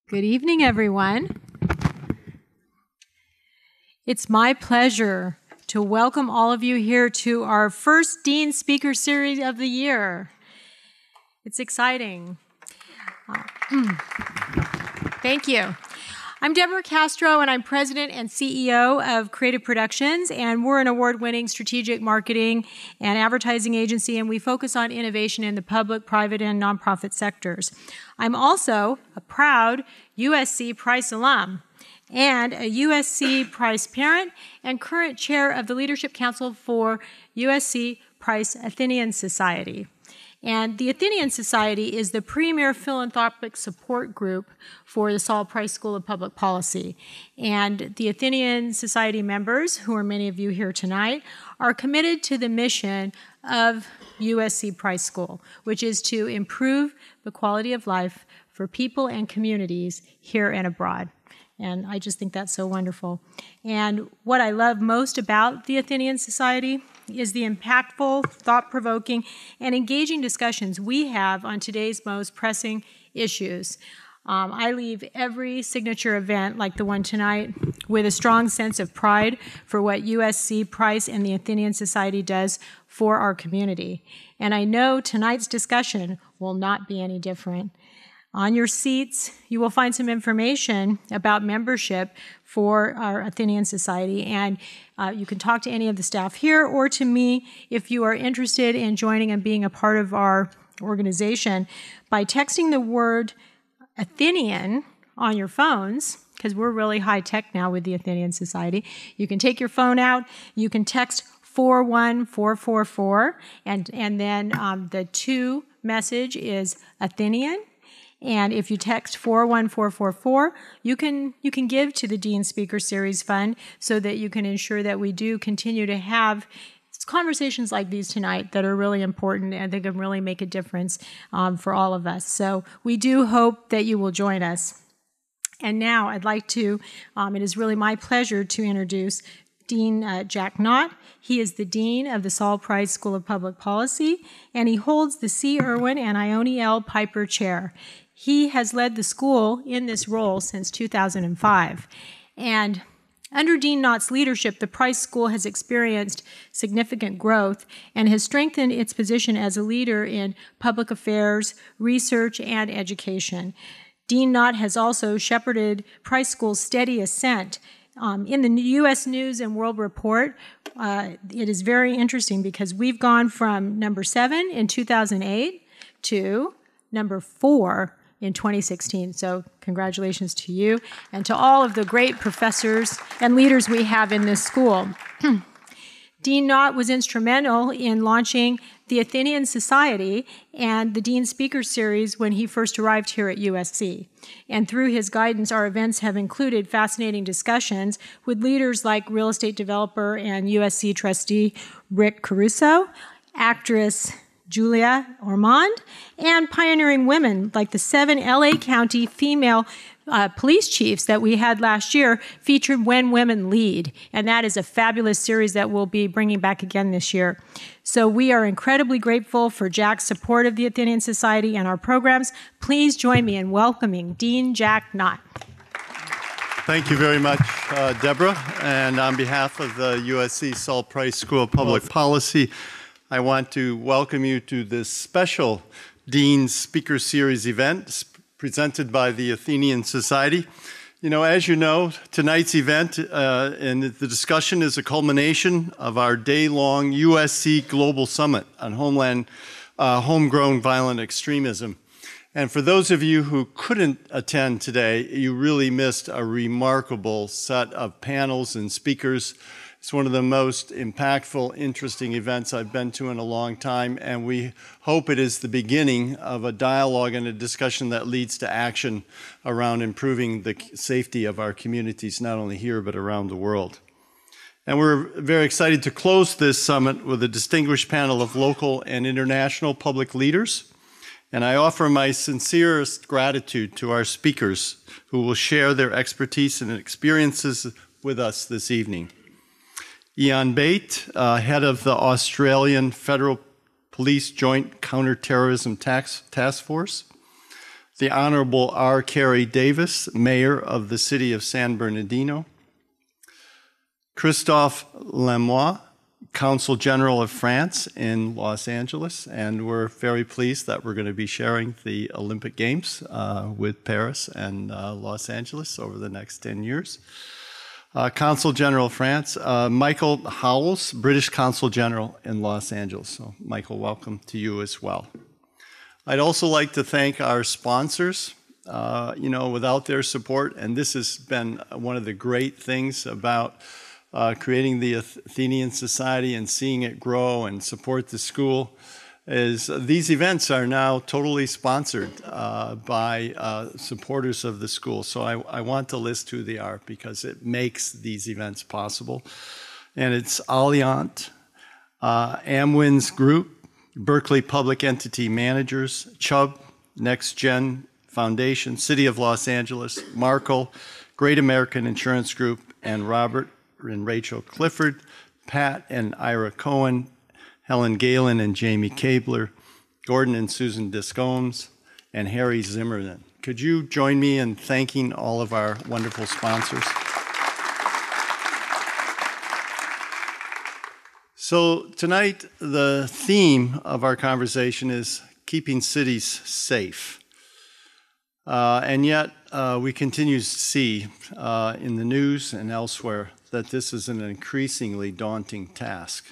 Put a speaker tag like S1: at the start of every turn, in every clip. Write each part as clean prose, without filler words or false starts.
S1: Good evening, everyone. It's my pleasure to welcome all of you here to our first Dean Speaker Series of the year. It's exciting. Thank you. I'm Deborah Castro, and I'm President and CEO of Creative Productions, and we're an award-winning strategic marketing and advertising agency, and we focus on innovation in the public, private, and nonprofit sectors. I'm also a proud USC Price alum and a USC Price parent and current chair of the Leadership Council for USC Price Athenian Society. And the Athenian Society is the premier philanthropic support group for the Saul Price School of Public Policy. And the Athenian Society members, who are many of you here tonight, are committed to the mission of USC Price School, which is to improve the quality of life for people and communities here and abroad. And I just think that's so wonderful. And what I love most about the Athenian Society is the impactful, thought-provoking, and engaging discussions we have on today's most pressing issues. I leave every signature event like the one tonight with a strong sense of pride for what USC Price and the Athenian Society does for our community. And I know tonight's discussion will not be any different. On your seats, you will find some information about membership for our Athenian Society, and you can talk to any of the staff here or to me if you are interested in joining and being a part of our organization by texting the word Athenian on your phones, because we're really high-tech now with the Athenian Society. You can take your phone out, you can text 41444, and then the to message is Athenian. And if you text 41444, you can give to the Dean Speaker Series Fund so that you can ensure that we do continue to have conversations like these tonight that are really important and they can really make a difference for all of us. So we do hope that you will join us. And now I'd like to, it is really my pleasure to introduce Dean Jack Knott. He is the Dean of the Saul Price School of Public Policy, and he holds the C. Irwin and Ione L. Piper Chair. He has led the school in this role since 2005. And under Dean Knott's leadership, the Price School has experienced significant growth and has strengthened its position as a leader in public affairs, research, and education. Dean Knott has also shepherded Price School's steady ascent. In the U.S. News and World Report, it is very interesting because we've gone from number 7 in 2008 to number 4 in 2016. So congratulations to you and to all of the great professors and leaders we have in this school. Dean Knott was instrumental in launching the Athenian Society and the Dean Speaker Series when he first arrived here at USC. And through his guidance, our events have included fascinating discussions with leaders like real estate developer and USC trustee Rick Caruso, actress Julia Ormond, and pioneering women like the 7 LA County female police chiefs that we had last year featured When Women Lead. And that is a fabulous series that we'll be bringing back again this year. So we are incredibly grateful for Jack's support of the Athenian Society and our programs. Please join me in welcoming Dean Jack Knott.
S2: Thank you very much, Deborah. And on behalf of the USC Saul Price School of Public Policy, I want to welcome you to this special Dean Speaker Series event presented by the Athenian Society. You know, as you know, tonight's event and the discussion is a culmination of our day-long USC Global Summit on homegrown violent extremism. And for those of you who couldn't attend today, you really missed a remarkable set of panels and speakers. It's one of the most impactful, interesting events I've been to in a long time, and we hope it is the beginning of a dialogue and a discussion that leads to action around improving the safety of our communities, not only here, but around the world. And we're very excited to close this summit with a distinguished panel of local and international public leaders. And I offer my sincerest gratitude to our speakers who will share their expertise and experiences with us this evening. Bate, head of the Australian Federal Police Joint Counter-terrorism Task Force. the Honorable R. Carey Davis, Mayor of the City of San Bernardino, Christophe Lemoine, Consul General of France in Los Angeles, and we're very pleased that we're going to be sharing the Olympic Games with Paris and Los Angeles over the next 10 years. Consul General of France, Michael Howells, British Consul General in Los Angeles. So, Michael, welcome to you as well. I'd also like to thank our sponsors. Without their support, and this has been one of the great things about creating the Athenian Society and seeing it grow and support the school, is these events are now totally sponsored by supporters of the school. So I want to list who they are because it makes these events possible. And it's Alliant, Amwins Group, Berkeley Public Entity Managers, Chubb, Next Gen Foundation, City of Los Angeles, Markle, Great American Insurance Group, and Robert and Rachel Clifford, Pat and Ira Cohen, Helen Galen and Jamie Kabler, Gordon and Susan Discombs, and Harry Zimmerman. Could you join me in thanking all of our wonderful sponsors? So tonight, the theme of our conversation is keeping cities safe. And yet, we continue to see in the news and elsewhere that this is an increasingly daunting task.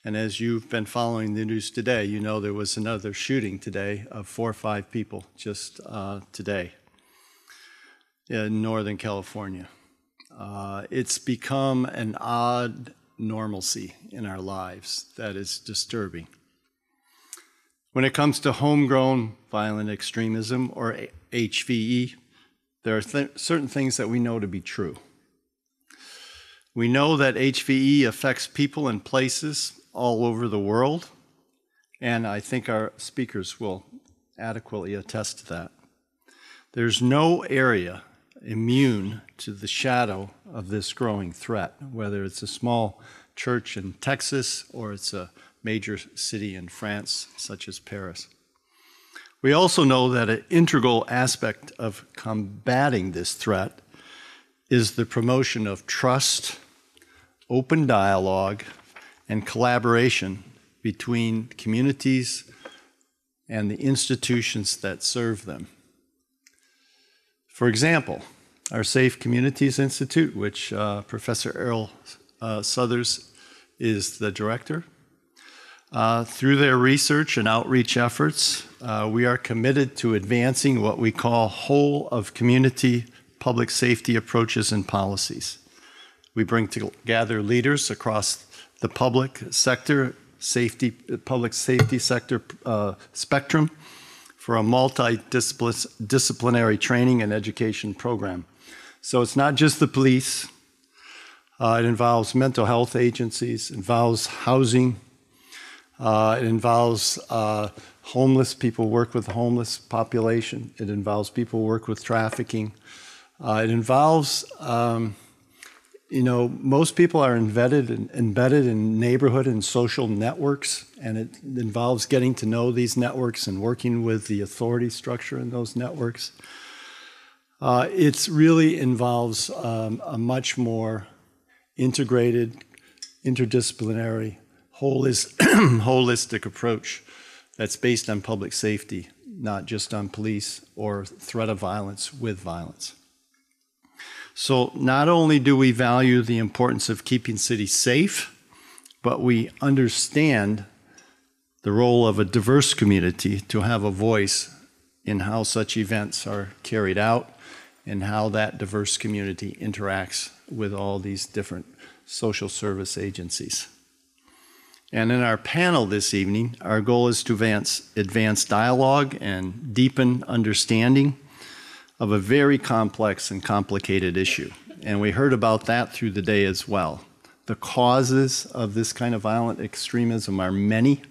S2: And as you've been following the news today, you know there was another shooting today of 4 or 5 people just today in Northern California. It's become an odd normalcy in our lives that is disturbing. When it comes to homegrown violent extremism, or HVE, there are certain things that we know to be true. We know that HVE affects people and places all over the world, and I think our speakers will adequately attest to that. There's no area immune to the shadow of this growing threat, whether it's a small church in Texas or it's a major city in France, such as Paris. We also know that an integral aspect of combating this threat is the promotion of trust, open dialogue, and collaboration between communities and the institutions that serve them. For example, our Safe Communities Institute, which Professor Erroll Southers is the director, through their research and outreach efforts, we are committed to advancing what we call whole-of-community public safety approaches and policies. We bring together leaders across the public sector, public safety sector spectrum for a multidisciplinary training and education program. So it's not just the police. It involves mental health agencies, it involves housing, it involves homeless people work with the homeless population. It involves people who work with trafficking. It involves, most people are embedded in neighborhood and social networks, and it involves getting to know these networks and working with the authority structure in those networks. It really involves a much more integrated, interdisciplinary, holistic approach that's based on public safety, not just on police or threat of violence with violence. So not only do we value the importance of keeping cities safe, but we understand the role of a diverse community to have a voice in how such events are carried out and how that diverse community interacts with all these different social service agencies. And in our panel this evening, our goal is to advance dialogue and deepen understanding of a very complex and complicated issue. And we heard about that through the day as well. The causes of this kind of violent extremism are many,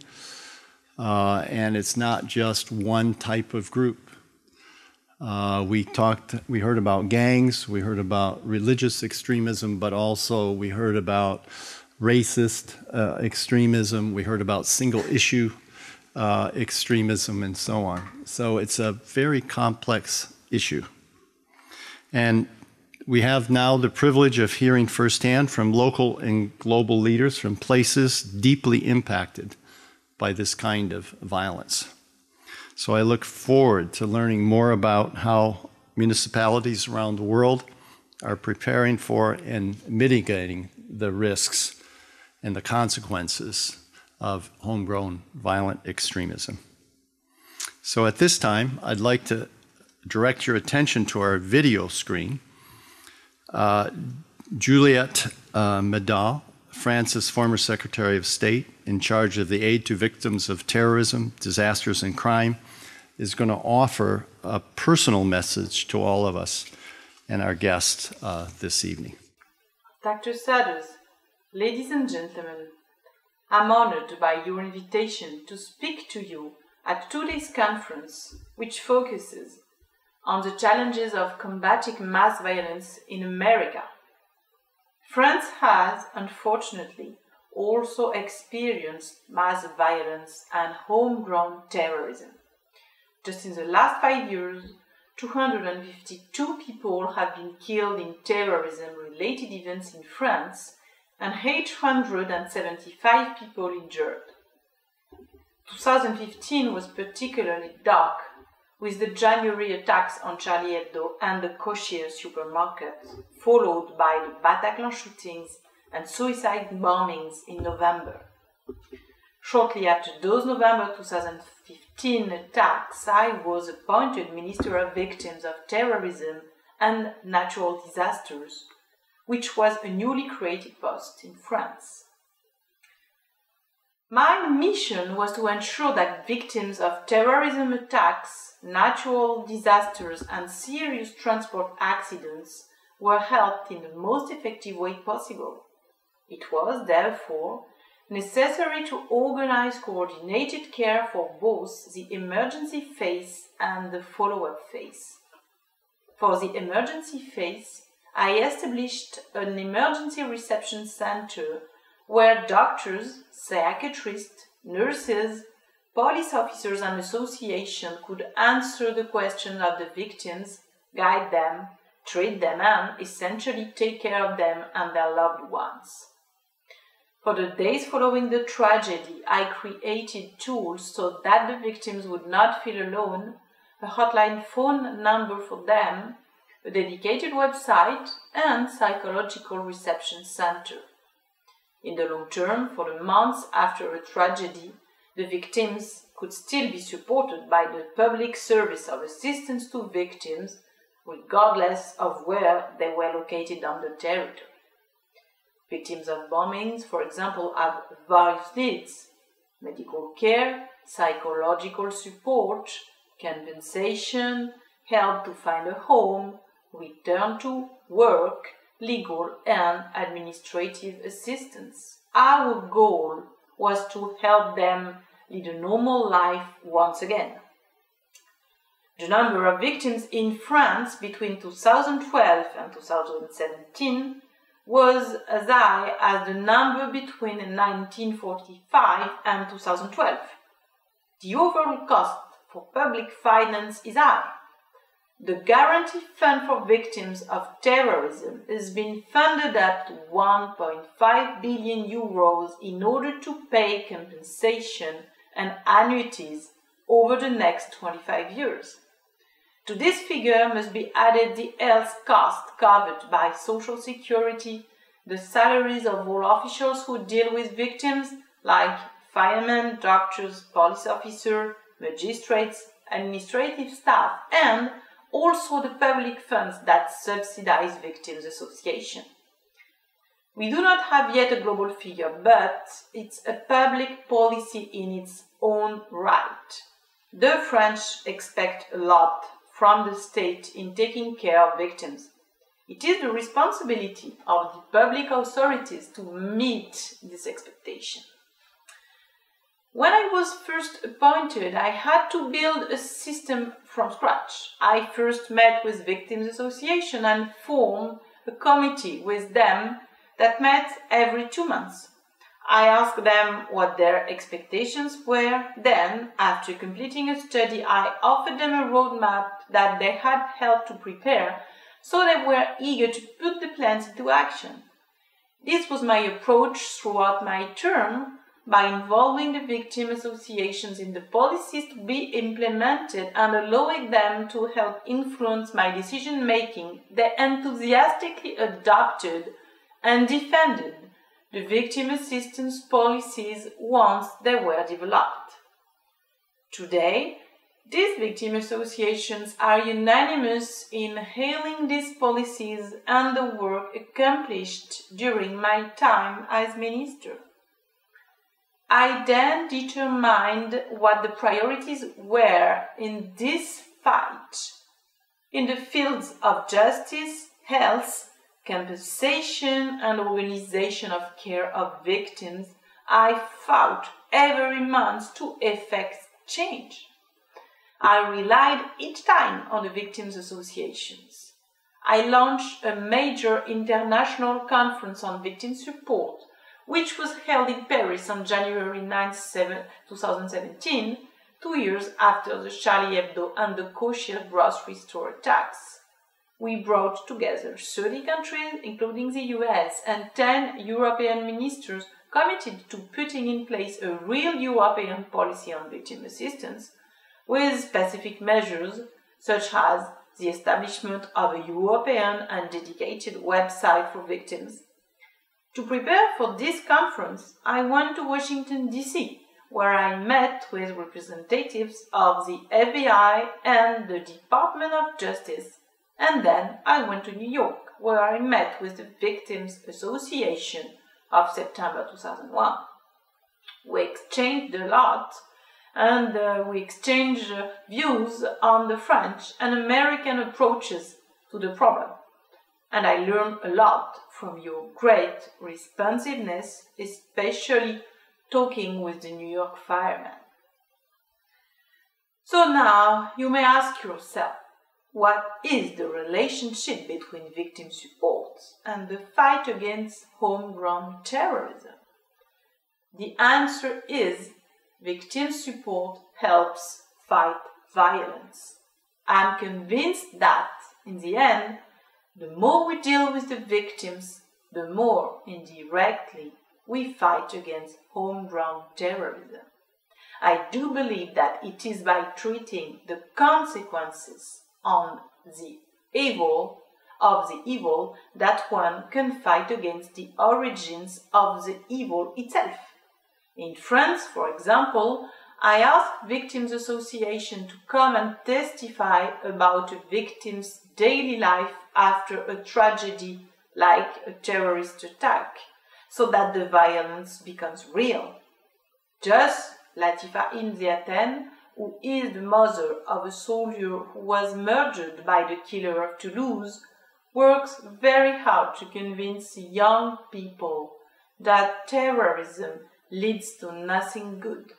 S2: and it's not just one type of group. We heard about gangs, we heard about religious extremism, but also we heard about racist extremism, we heard about single issue extremism, and so on. So it's a very complex issue. And we have now the privilege of hearing firsthand from local and global leaders from places deeply impacted by this kind of violence. So I look forward to learning more about how municipalities around the world are preparing for and mitigating the risks and the consequences of homegrown violent extremism. So at this time, I'd like to direct your attention to our video screen. Juliette Medal, France's former Secretary of State in charge of the aid to victims of terrorism, disasters, and crime, is going to offer a personal message to all of us and our guests this evening.
S3: Dr. Saders, ladies and gentlemen, I'm honored by your invitation to speak to you at today's conference, which focuses on the challenges of combating mass violence in America. France has, unfortunately, also experienced mass violence and homegrown terrorism. Just in the last 5 years, 252 people have been killed in terrorism-related events in France and 875 people injured. 2015 was particularly dark, with the January attacks on Charlie Hebdo and the Kosher supermarket, followed by the Bataclan shootings and suicide bombings in November. Shortly after those November 2015 attacks, I was appointed Minister of Victims of Terrorism and Natural Disasters, which was a newly created post in France. My mission was to ensure that victims of terrorism attacks, natural disasters, and serious transport accidents were helped in the most effective way possible. It was, therefore, necessary to organize coordinated care for both the emergency phase and the follow-up phase. For the emergency phase, I established an emergency reception center where doctors, psychiatrists, nurses, police officers, and associations could answer the questions of the victims, guide them, treat them, and essentially take care of them and their loved ones. For the days following the tragedy, I created tools so that the victims would not feel alone, a hotline phone number for them, a dedicated website, and psychological reception center. In the long term, for the months after a tragedy, the victims could still be supported by the public service of assistance to victims, regardless of where they were located on the territory. Victims of bombings, for example, have various needs: medical care, psychological support, compensation, help to find a home, return to work, legal and administrative assistance. Our goal was to help them lead a normal life once again. The number of victims in France between 2012 and 2017 was as high as the number between 1945 and 2012. The overall cost for public finance is high. The Guarantee Fund for Victims of Terrorism has been funded up to 1.5 billion euros in order to pay compensation and annuities over the next 25 years. To this figure must be added the health cost covered by Social Security, the salaries of all officials who deal with victims, like firemen, doctors, police officers, magistrates, administrative staff, and also the public funds that subsidize victims' association. We do not have yet a global figure, but it's a public policy in its own right. The French expect a lot from the state in taking care of victims. It is the responsibility of the public authorities to meet this expectation. When I was first appointed, I had to build a system from scratch. I first met with Victims Association and formed a committee with them that met every 2 months. I asked them what their expectations were. Then, after completing a study, I offered them a roadmap that they had helped to prepare, so they were eager to put the plans into action. This was my approach throughout my term, by involving the victim associations in the policies to be implemented and allowing them to help influence my decision-making. They enthusiastically adopted and defended the victim assistance policies once they were developed. Today, these victim associations are unanimous in hailing these policies and the work accomplished during my time as minister. I then determined what the priorities were in this fight. In the fields of justice, health, compensation, and organization of care of victims, I fought every month to effect change. I relied each time on the victims' associations. I launched a major international conference on victim support, which was held in Paris on January 9, 2017, 2 years after the Charlie Hebdo and the kosher grocery store attacks. We brought together 30 countries, including the US, and 10 European ministers committed to putting in place a real European policy on victim assistance, with specific measures such as the establishment of a European and dedicated website for victims. To prepare for this conference, I went to Washington, D.C., where I met with representatives of the FBI and the Department of Justice, and then I went to New York, where I met with the Victims Association of September 2001. We exchanged a lot, and we exchanged views on the French and American approaches to the problem. And I learned a lot from your great responsiveness, especially talking with the New York firemen. So now you may ask yourself, what is the relationship between victim support and the fight against homegrown terrorism? The answer is victim support helps fight violence. I'm convinced that, in the end, the more we deal with the victims, the more indirectly we fight against homegrown terrorism. I do believe that it is by treating the consequences on the evil that one can fight against the origins of the evil itself. In France, for example, I asked Victims Association to come and testify about a victim's daily life after a tragedy like a terrorist attack, so that the violence becomes real. Thus, Latifa Imziaten, who is the mother of a soldier who was murdered by the killer of Toulouse, works very hard to convince young people that terrorism leads to nothing good.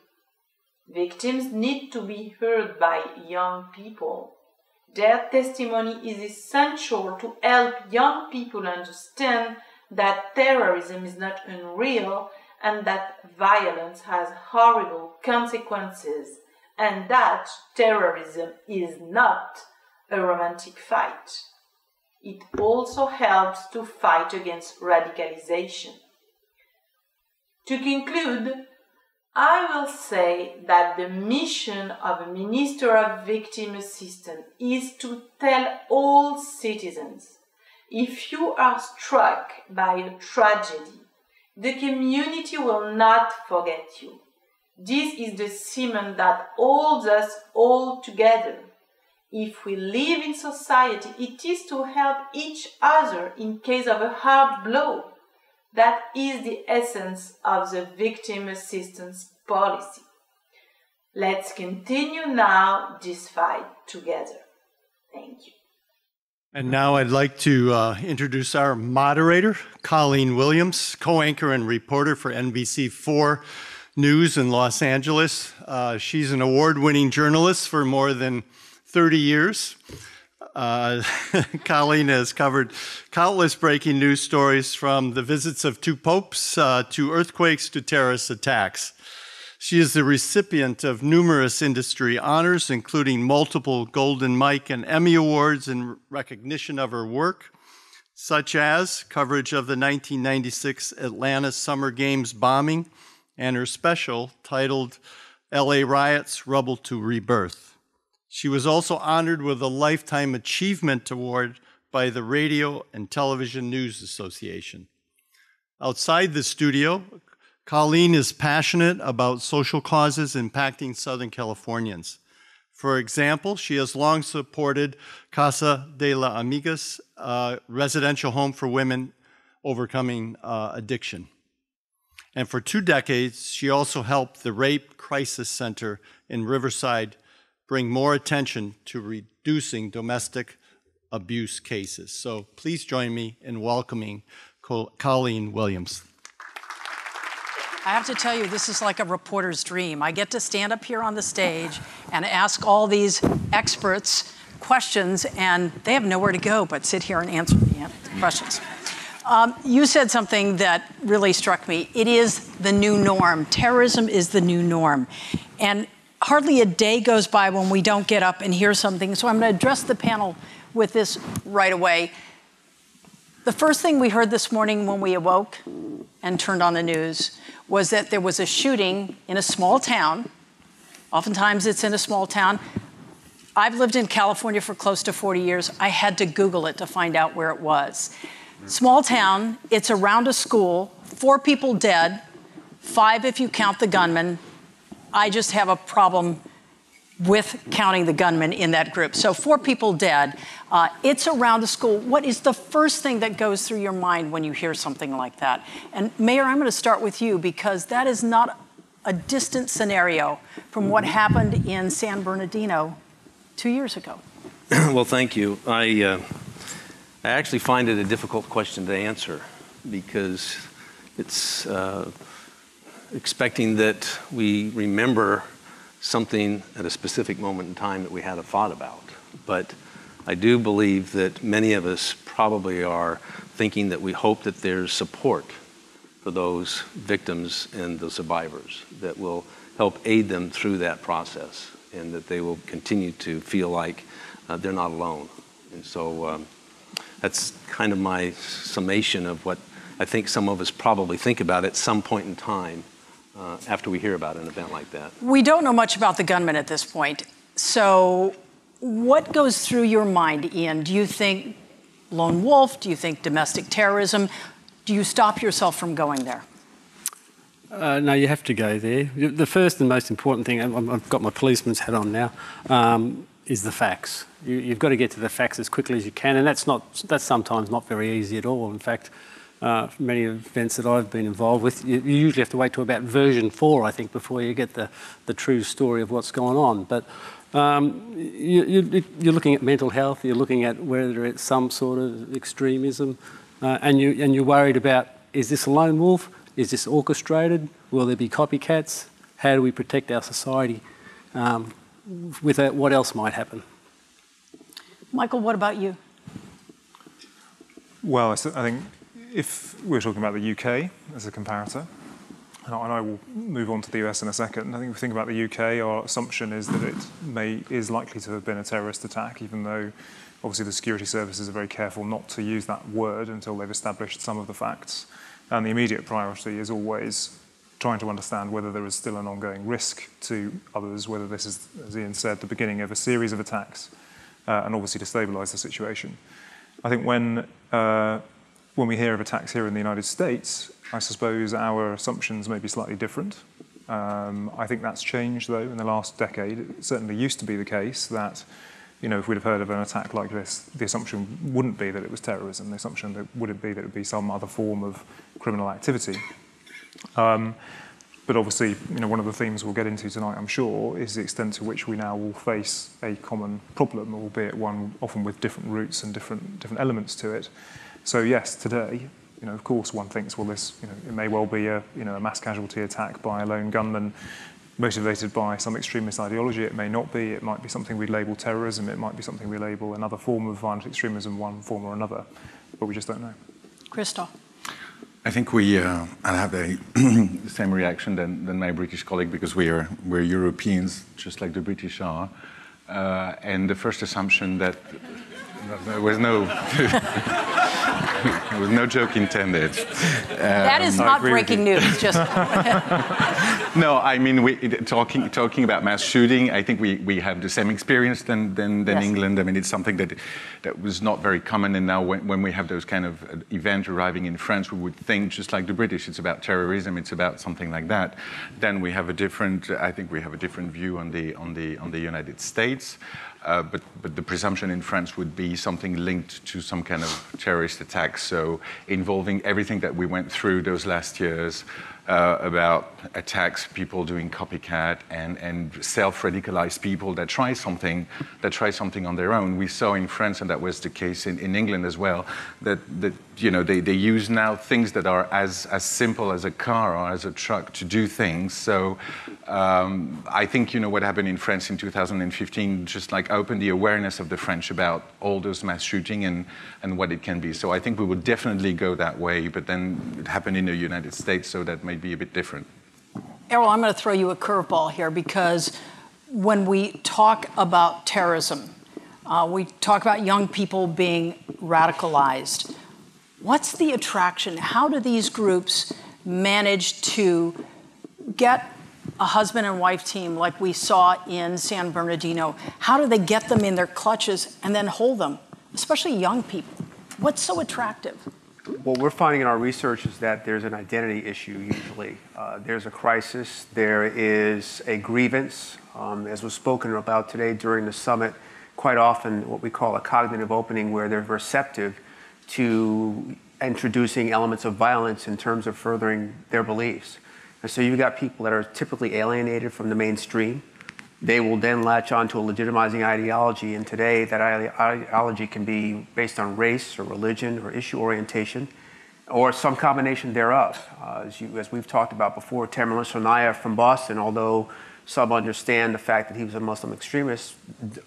S3: Victims need to be heard by young people. Their testimony is essential to help young people understand that terrorism is not unreal and that violence has horrible consequences and that terrorism is not a romantic fight. It also helps to fight against radicalization. To conclude, I will say that the mission of a Minister of Victim Assistance is to tell all citizens, if you are struck by a tragedy, the community will not forget you. This is the cement that holds us all together. If we live in society, it is to help each other in case of a hard blow. That is the essence of the victim assistance policy. Let's continue now this fight together. Thank you.
S2: And now I'd like to introduce our moderator, Colleen Williams, co-anchor and reporter for NBC4 News in Los Angeles. She's an award-winning journalist for more than 30 years. Colleen has covered countless breaking news stories, from the visits of two popes to earthquakes to terrorist attacks. She is the recipient of numerous industry honors, including multiple Golden Mike and Emmy Awards in recognition of her work, such as coverage of the 1996 Atlanta Summer Games bombing and her special titled LA Riots, Rubble to Rebirth. She was also honored with a Lifetime Achievement Award by the Radio and Television News Association. Outside the studio, Colleen is passionate about social causes impacting Southern Californians. For example, she has long supported Casa de las Amigas, a residential home for women overcoming addiction. And for 2 decades, she also helped the Rape Crisis Center in Riverside bring more attention to reducing domestic abuse cases. So please join me in welcoming Colleen Williams.
S4: I have to tell you, this is like a reporter's dream. I get to stand up here on the stage and ask all these experts questions, and they have nowhere to go but sit here and answer the questions. You said something that really struck me. It is the new norm. Terrorism is the new norm. And hardly a day goes by when we don't get up and hear something. So I'm going to address the panel with this right away. The first thing we heard this morning when we awoke and turned on the news was that there was a shooting in a small town. Oftentimes it's in a small town. I've lived in California for close to 40 years. I had to Google it to find out where it was. Small town, it's around a school, 4 people dead, 5 if you count the gunman. I just have a problem with counting the gunmen in that group. So 4 people dead. It's around the school. What is the first thing that goes through your mind when you hear something like that? And Mayor, I'm going to start with you, because that is not a distant scenario from what happened in San Bernardino 2 years ago.
S5: Well, thank you. I actually find it a difficult question to answer, because it's expecting that we remember something at a specific moment in time that we had a thought about. But I do believe that many of us probably are thinking that we hope that there's support for those victims and the survivors that will help aid them through that process, and that they will continue to feel like they're not alone. And so that's kind of my summation of what I think some of us probably think about at some point in time after we hear about an event like that.
S4: We don't know much about the gunman at this point. So what goes through your mind, Ian? Do you think lone wolf? Do you think domestic terrorism? Do you stop yourself from going there?
S6: No, you have to go there. The first and most important thing, and I've got my policeman's hat on now, is the facts. You've got to get to the facts as quickly as you can, and that's sometimes not very easy at all. In fact, many events that I've been involved with, you usually have to wait to about version 4, I think, before you get the true story of what's going on. But you're looking at mental health, you're looking at whether it's some sort of extremism, and you're worried about, is this a lone wolf? Is this orchestrated? Will there be copycats? How do we protect our society with what else might happen?
S4: Michael, what about you?
S7: Well, I think if we're talking about the UK as a comparator, and I will move on to the US in a second, I think if we think about the UK, our assumption is that it is likely to have been a terrorist attack, even though obviously the security services are very careful not to use that word until they've established some of the facts. And the immediate priority is always trying to understand whether there is still an ongoing risk to others, whether this is, as Ian said, the beginning of a series of attacks, and obviously to stabilise the situation. I think when we hear of attacks here in the United States, I suppose our assumptions may be slightly different. I think that's changed, though, in the last decade. It certainly used to be the case that, if we'd have heard of an attack like this, the assumption wouldn't be that it was terrorism. The assumption that would be that it would be some other form of criminal activity. But obviously, one of the themes we'll get into tonight, I'm sure, is the extent to which we now will face a common problem, albeit one often with different roots and different elements to it. So yes, today, of course, one thinks, well, this, it may well be a mass casualty attack by a lone gunman. motivated by some extremist ideology. It may not be. It might be something we label terrorism. It might be something we label another form of violent extremism, one form or another, but we just don't know.
S4: Christophe.
S8: I think I have the same reaction than my British colleague, because we're Europeans, just like the British are. And the first assumption that there was no there was no joke intended.
S4: That is not breaking news. Just
S8: no, I mean, talking about mass shooting, I think we have the same experience than yes. England. I mean, it's something that was not very common, and now when we have those kind of events arriving in France, we would think just like the British, it's about terrorism, it's about something like that. Then we have a different, I think we have a different view on the United States. But the presumption in France would be something linked to some kind of terrorist attack, so involving everything that we went through those last years about attacks, people doing copycat, and self-radicalized people that try something on their own. We saw in France, and that was the case in England as well, that you know they use now things that are as simple as a car or as a truck to do things. So I think what happened in France in 2015 just like opened the awareness of the French about all those mass shooting and what it can be. So I think we would definitely go that way, but then it happened in the United States, so that may be a bit different.
S4: Erroll, I'm going to throw you a curveball here, because when we talk about terrorism, we talk about young people being radicalized. What's the attraction? How do these groups manage to get a husband and wife team like we saw in San Bernardino? How do they get them in their clutches and then hold them, especially young people? What's so attractive?
S9: What we're finding in our research is that there's an identity issue usually. There's a crisis, there is a grievance. As was spoken about today during the summit, quite often what we call a cognitive opening, where they're receptive to introducing elements of violence in terms of furthering their beliefs. And so you've got people that are typically alienated from the mainstream. They will then latch on to a legitimizing ideology, and today that ideology can be based on race or religion or issue orientation, or some combination thereof. As we've talked about before, Tamerlan Tsarnaev from Boston, although some understand the fact that he was a Muslim extremist,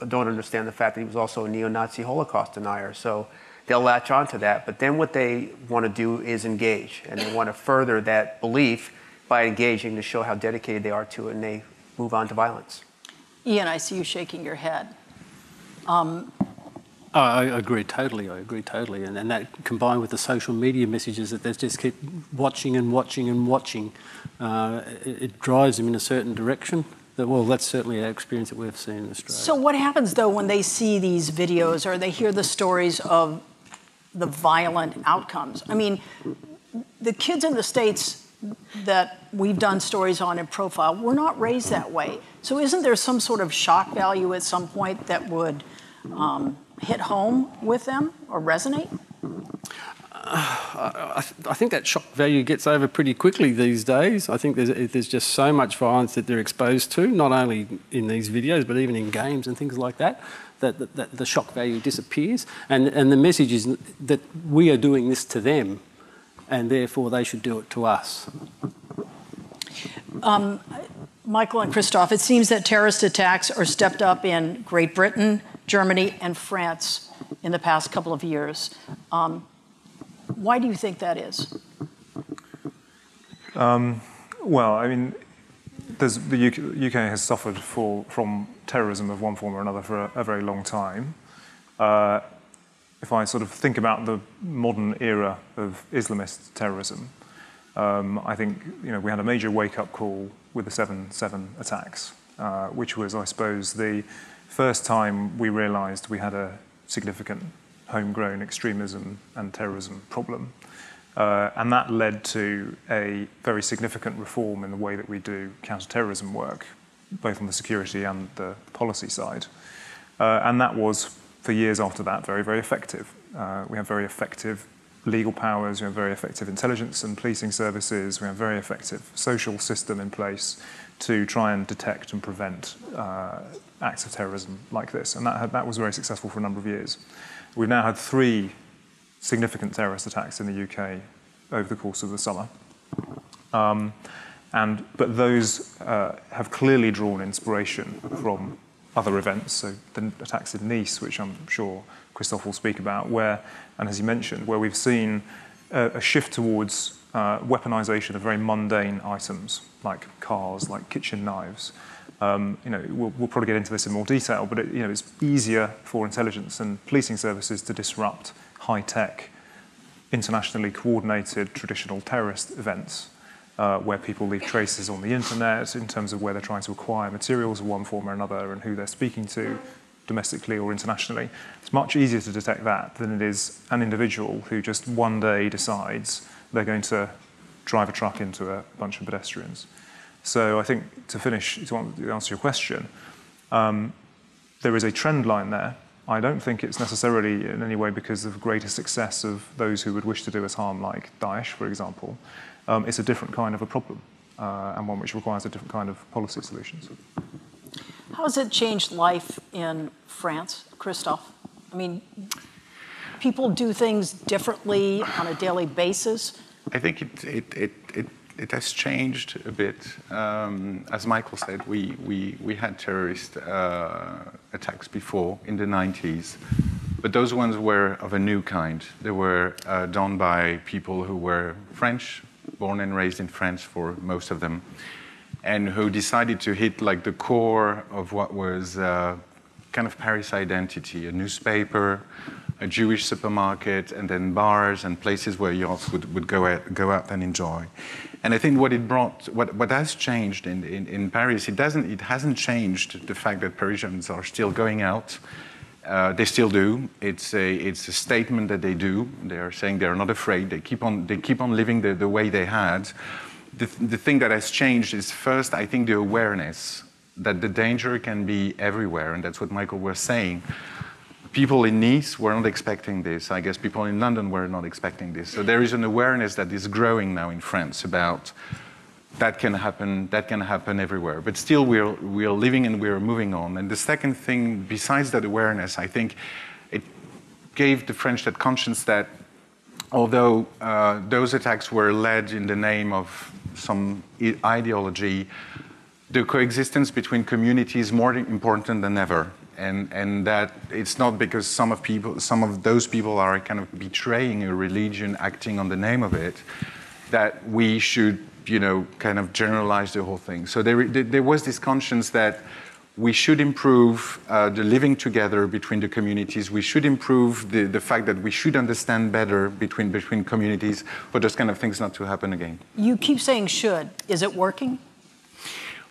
S9: don't understand the fact that he was also a neo-Nazi Holocaust denier. So they'll latch on to that, but then what they want to do is engage, and they want to further that belief by engaging to show how dedicated they are to it, and they move on to violence.
S4: Ian, I see you shaking your head.
S6: I agree totally. And that combined with the social media messages that they just keep watching and watching and watching, it drives them in a certain direction. Well, that's certainly our experience that we've seen in Australia.
S4: So what happens, though, when they see these videos or they hear the stories of the violent outcomes? I mean, the kids in the States that we've done stories on in Profile were not raised that way. So isn't there some sort of shock value at some point that would hit home with them or resonate?
S6: I think that shock value gets over pretty quickly these days. I think there's just so much violence that they're exposed to, not only in these videos, but even in games and things like that, that the shock value disappears. And the message is that we are doing this to them, and therefore they should do it to us.
S4: Michael and Christophe, it seems that terrorist attacks are stepped up in Great Britain, Germany, and France in the past couple of years. Why do you think that is?
S7: Well, I mean, the UK has suffered from terrorism of one form or another for a very long time. If I sort of think about the modern era of Islamist terrorism, I think we had a major wake-up call with the 7/7 attacks, which was, I suppose, the first time we realised we had a significant homegrown extremism and terrorism problem. And that led to a very significant reform in the way that we do counter-terrorism work, both on the security and the policy side. And that was, for years after that, very, very effective. We have very effective legal powers, we have very effective intelligence and policing services, we have a very effective social system in place to try and detect and prevent acts of terrorism like this. And that was very successful for a number of years. We've now had 3 significant terrorist attacks in the UK over the course of the summer. But those have clearly drawn inspiration from other events. So the attacks in Nice, which I'm sure Christophe will speak about, and as he mentioned, where we've seen a shift towards weaponization of very mundane items like cars, like kitchen knives. We'll probably get into this in more detail, but it's easier for intelligence and policing services to disrupt high-tech, internationally coordinated traditional terrorist events where people leave traces on the internet in terms of where they're trying to acquire materials of one form or another and who they're speaking to domestically or internationally. It's much easier to detect that than it is an individual who just one day decides they're going to drive a truck into a bunch of pedestrians. So I think to answer your question, there is a trend line there. I don't think it's necessarily in any way because of greater success of those who would wish to do us harm, like Daesh, for example. It's a different kind of a problem and one which requires a different kind of policy solutions.
S4: How has it changed life in France, Christophe? I mean, people do things differently on a daily basis.
S8: I think it has changed a bit. As Michael said, we had terrorist attacks before in the 90s, but those ones were of a new kind. They were done by people who were French, born and raised in France for most of them, and who decided to hit like the core of what was kind of Paris identity, a newspaper, a Jewish supermarket, and then bars and places where youths would go out and enjoy. And I think what it brought, what has changed in Paris, it hasn't changed the fact that Parisians are still going out. They still do. It's a statement that they do. They are saying they are not afraid. They keep on living the way they had. The thing that has changed is first, I think, the awareness that the danger can be everywhere, and that's what Michael was saying. People in Nice were not expecting this. I guess people in London were not expecting this. So there is an awareness that is growing now in France about that can happen everywhere. But still, we are living and we are moving on. And the second thing, besides that awareness, I think it gave the French that conscience that although those attacks were led in the name of some ideology, the coexistence between communities is more important than ever. And that it's not because some of those people are kind of betraying a religion, acting on the name of it, that we should, kind of generalize the whole thing. So there was this conscience that we should improve the living together between the communities. We should improve the fact that we should understand better between communities for those kind of things not to happen again.
S4: You keep saying should. Is it working?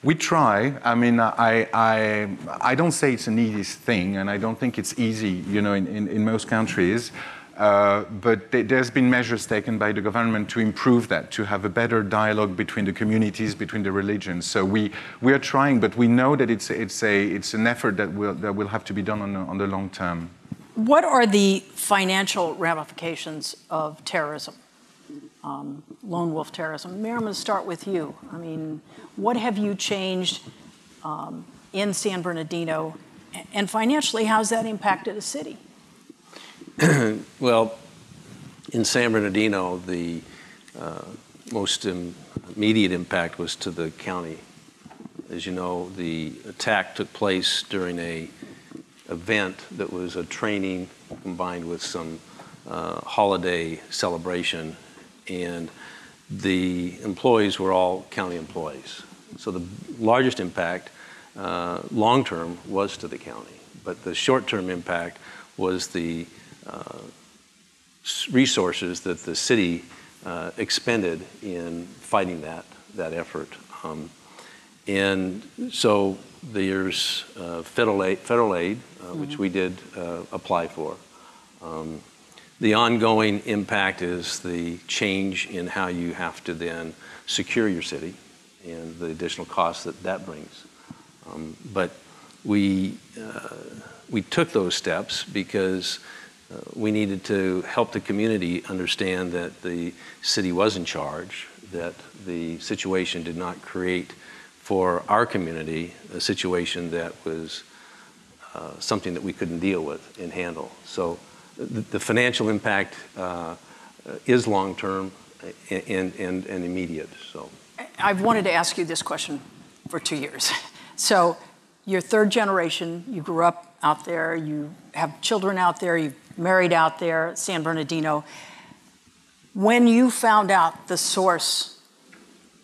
S8: We try. I mean, I don't say it's an easy thing, and I don't think it's easy, in most countries. But there's been measures taken by the government to improve that, to have a better dialogue between the communities, between the religions. So we are trying, but we know that it's an effort that will have to be done on the long term.
S4: What are the financial ramifications of terrorism? Lone wolf terrorism. Mayor, I'm going to start with you. I mean, what have you changed in San Bernardino? And financially, how's that impacted a city?
S5: Well, in San Bernardino, the most immediate impact was to the county. As you know, the attack took place during an event that was a training combined with some holiday celebration, and the employees were all county employees. So the largest impact, long-term, was to the county. But the short-term impact was the resources that the city expended in fighting that effort. And so there's federal aid, which we did apply for. The ongoing impact is the change in how you have to then secure your city and the additional costs that brings. But we took those steps because we needed to help the community understand that the city was in charge, that the situation did not create for our community a situation that was something that we couldn't deal with and handle. So the financial impact is long-term and immediate. So
S4: I've wanted to ask you this question for 2 years. So you're third generation, you grew up out there, you have children out there, you've married out there, San Bernardino. When you found out the source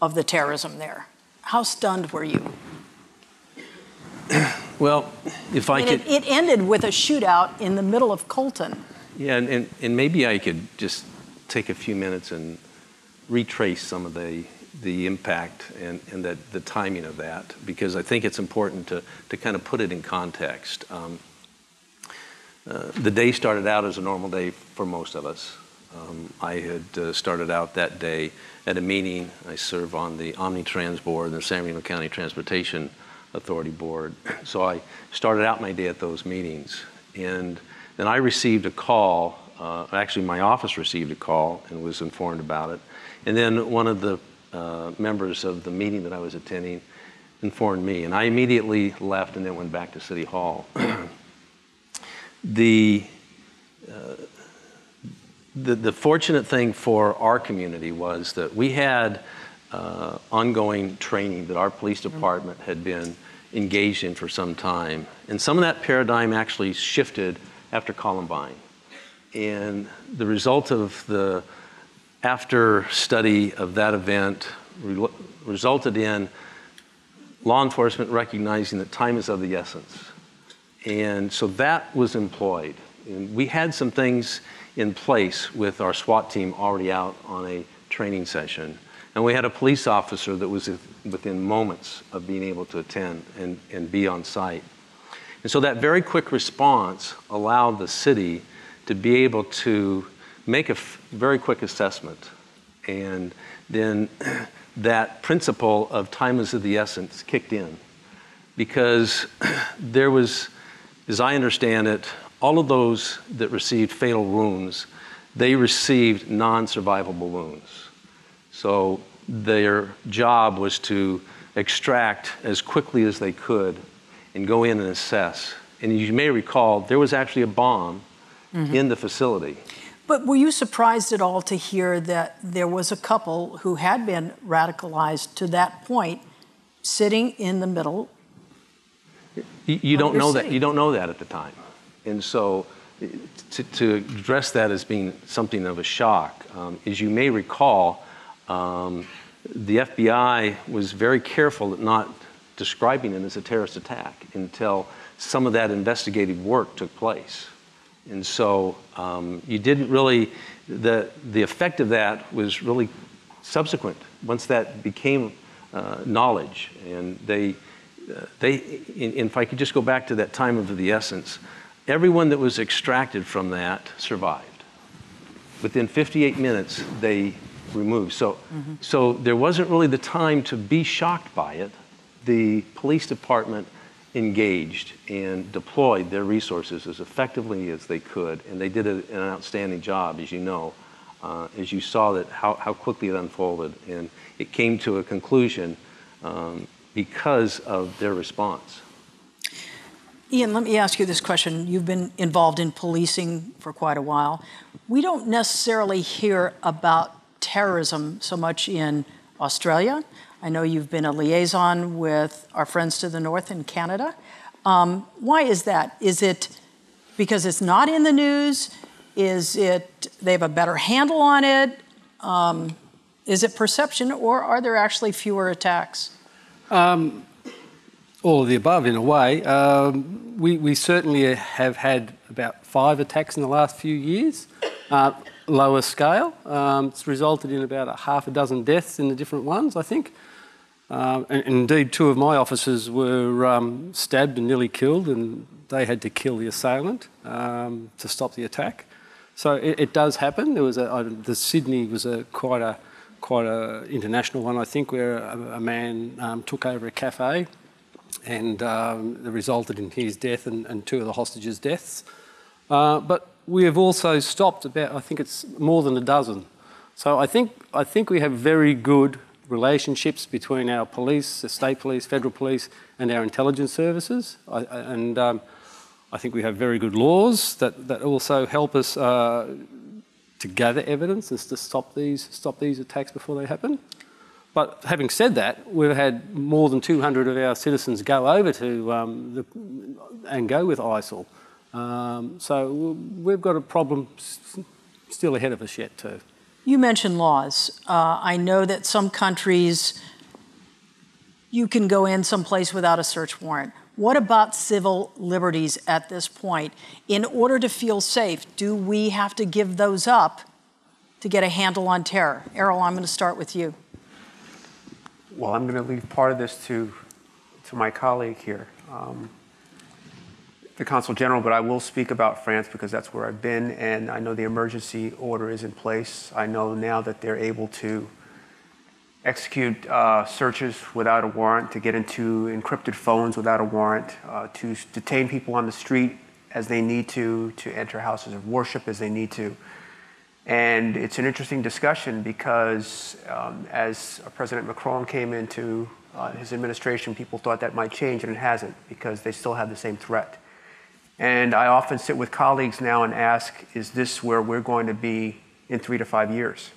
S4: of the terrorism there, how stunned were you?
S5: Well, if I could...
S4: It ended with a shootout in the middle of Colton.
S5: Yeah, and maybe I could just take a few minutes and retrace some of the impact and the timing of that, because I think it's important to kind of put it in context. The day started out as a normal day for most of us. I had started out that day at a meeting. I serve on the Omnitrans board and the San Bernardino County Transportation Authority board. So I started out my day at those meetings. And then I received a call. Actually, my office received a call and was informed about it. And then one of the members of the meeting that I was attending informed me. And I immediately left and then went back to City Hall. The fortunate thing for our community was that we had ongoing training that our police department had been engaged in for some time. And some of that paradigm actually shifted after Columbine. And the result of the after study of that event resulted in law enforcement recognizing that time is of the essence. And so that was employed. And we had some things in place with our SWAT team already out on a training session. And we had a police officer that was within moments of being able to attend and be on site. And so that very quick response allowed the city to be able to make a very quick assessment. And then that principle of time is of the essence kicked in. Because there was, as I understand it, all of those that received fatal wounds, they received non-survivable wounds. So their job was to extract as quickly as they could and go in and assess. And as you may recall, there was actually a bomb in the facility.
S4: But were you surprised at all to hear that there was a couple who had been radicalized to that point sitting in the middle?
S5: You don't know that. You don't know that at the time. And so to address that as being something of a shock, as you may recall, the FBI was very careful at not describing it as a terrorist attack until some of that investigative work took place. And so you didn't really, the effect of that was really subsequent once that became knowledge. And if I could just go back to that time of the essence, everyone that was extracted from that survived. Within 58 minutes, they removed. So, so there wasn't really the time to be shocked by it. The police department engaged and deployed their resources as effectively as they could, and they did an outstanding job, as you know, as you saw that how quickly it unfolded, and it came to a conclusion because of their response.
S4: Ian, let me ask you this question. You've been involved in policing for quite a while. We don't necessarily hear about terrorism so much in Australia. I know you've been a liaison with our friends to the north in Canada. Why is that? Is it because it's not in the news? Is it they have a better handle on it? Is it perception, or are there actually fewer attacks?
S6: All of the above, in a way. We certainly have had about 5 attacks in the last few years, lower scale. It's resulted in about a half a dozen deaths in the different ones, I think. And indeed, 2 of my officers were stabbed and nearly killed, and they had to kill the assailant to stop the attack. So it does happen. There was the Sydney was quite a international one, I think, where a man took over a cafe, and it resulted in his death and 2 of the hostages' deaths. But we have also stopped about, I think it's more than a dozen. So I think we have very good relationships between our police, the state police, federal police, and our intelligence services. I think we have very good laws that also help us to gather evidence and to stop these attacks before they happen. But having said that, we've had more than 200 of our citizens go over to and go with ISIL. So we've got a problem still ahead of us yet too.
S4: You mentioned laws. I know that some countries, you can go in someplace without a search warrant. What about civil liberties at this point? In order to feel safe, do we have to give those up to get a handle on terror? Erroll, I'm going to start with you.
S9: Well, I'm going to leave part of this to my colleague here, the Consul General, but I will speak about France because that's where I've been, and I know the emergency order is in place. I know now that they're able to execute searches without a warrant, to get into encrypted phones without a warrant, to detain people on the street as they need to enter houses of worship as they need to. And it's an interesting discussion because as President Macron came into his administration, people thought that might change, and it hasn't, because they still have the same threat. And I often sit with colleagues now and ask, is this where we're going to be in 3 to 5 years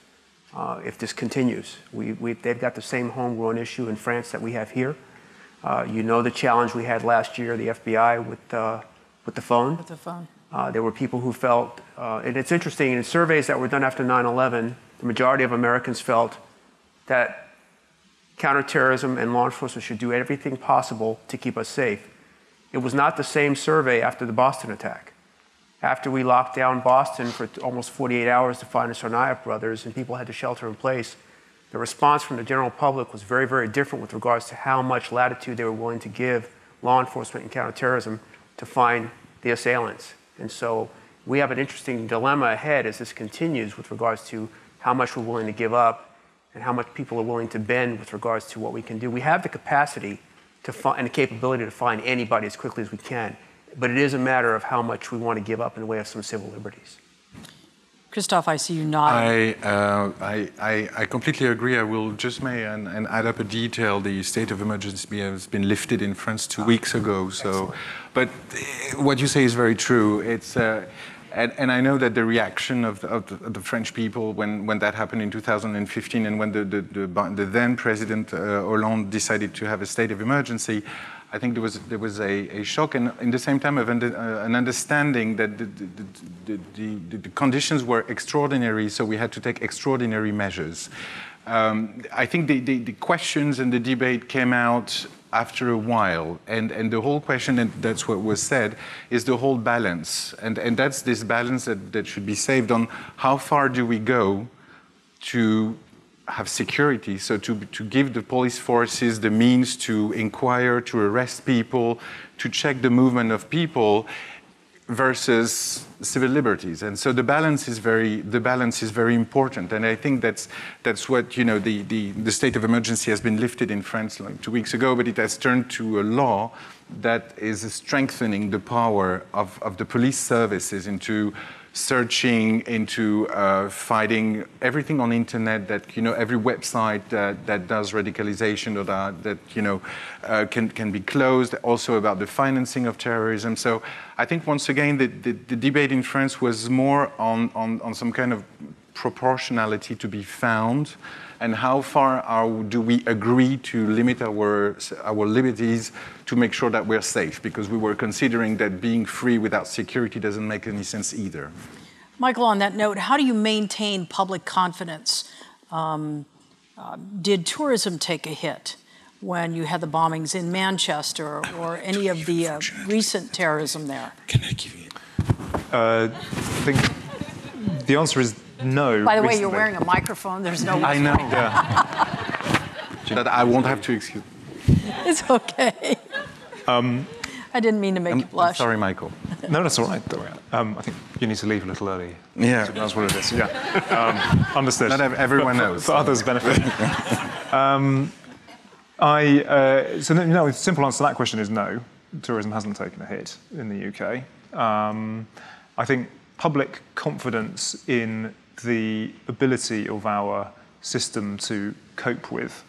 S9: if this continues? They've got the same homegrown issue in France that we have here. You know the challenge we had last year, the FBI with the phone.
S4: With the phone.
S9: There were people who felt, and it's interesting, in surveys that were done after 9/11, the majority of Americans felt that counterterrorism and law enforcement should do everything possible to keep us safe. It was not the same survey after the Boston attack. After we locked down Boston for almost 48 hours to find the Tsarnaev brothers and people had to shelter in place, the response from the general public was very, very different with regards to how much latitude they were willing to give law enforcement and counterterrorism to find the assailants. And so we have an interesting dilemma ahead as this continues with regards to how much we're willing to give up and how much people are willing to bend with regards to what we can do. We have the capacity and the capability to find anybody as quickly as we can, but it is a matter of how much we want to give up in the way of some civil liberties.
S4: Christophe, I see you nodding.
S8: I completely agree. I will just and add up a detail. The state of emergency has been lifted in France 2 weeks ago. So, but what you say is very true. It's and I know that the reaction of the French people when that happened in 2015 and when the then President Hollande decided to have a state of emergency, I think there was a shock, and in the same time an understanding that the conditions were extraordinary, so we had to take extraordinary measures. I think the questions and the debate came out after a while, and the whole question, and that's what was said, is the whole balance, and that's this balance that should be saved on how far do we go to have security, so to give the police forces the means to inquire, to arrest people, to check the movement of people, versus civil liberties. And so the balance is very important. And I think that's what, you know, the state of emergency has been lifted in France like 2 weeks ago, but it has turned to a law that is strengthening the power of the police services into searching, into fighting everything on the internet, that, you know, every website that does radicalization or that you know, can be closed, also about the financing of terrorism. So I think once again the debate in France was more on some kind of proportionality to be found, and how far do we agree to limit our liberties to make sure that we're safe, because we were considering that being free without security doesn't make any sense either.
S4: Michael, on that note, how do you maintain public confidence? Did tourism take a hit when you had the bombings in Manchester or any of the recent terrorism there?
S8: Can I give you?
S7: I think the answer is no.
S4: By the way, you're wearing a microphone. There's no.
S8: I know. Yeah. That I won't have to excuse.
S4: It's okay. I didn't mean to make you blush.
S8: Sorry, Michael.
S7: No, that's all right. I think you need to leave a little early.
S8: Yeah,
S7: so that's what it is. Yeah, understood.
S8: Not everyone knows.
S7: For others' benefit. So no, the simple answer to that question is no. Tourism hasn't taken a hit in the UK. I think public confidence in the ability of our system to cope with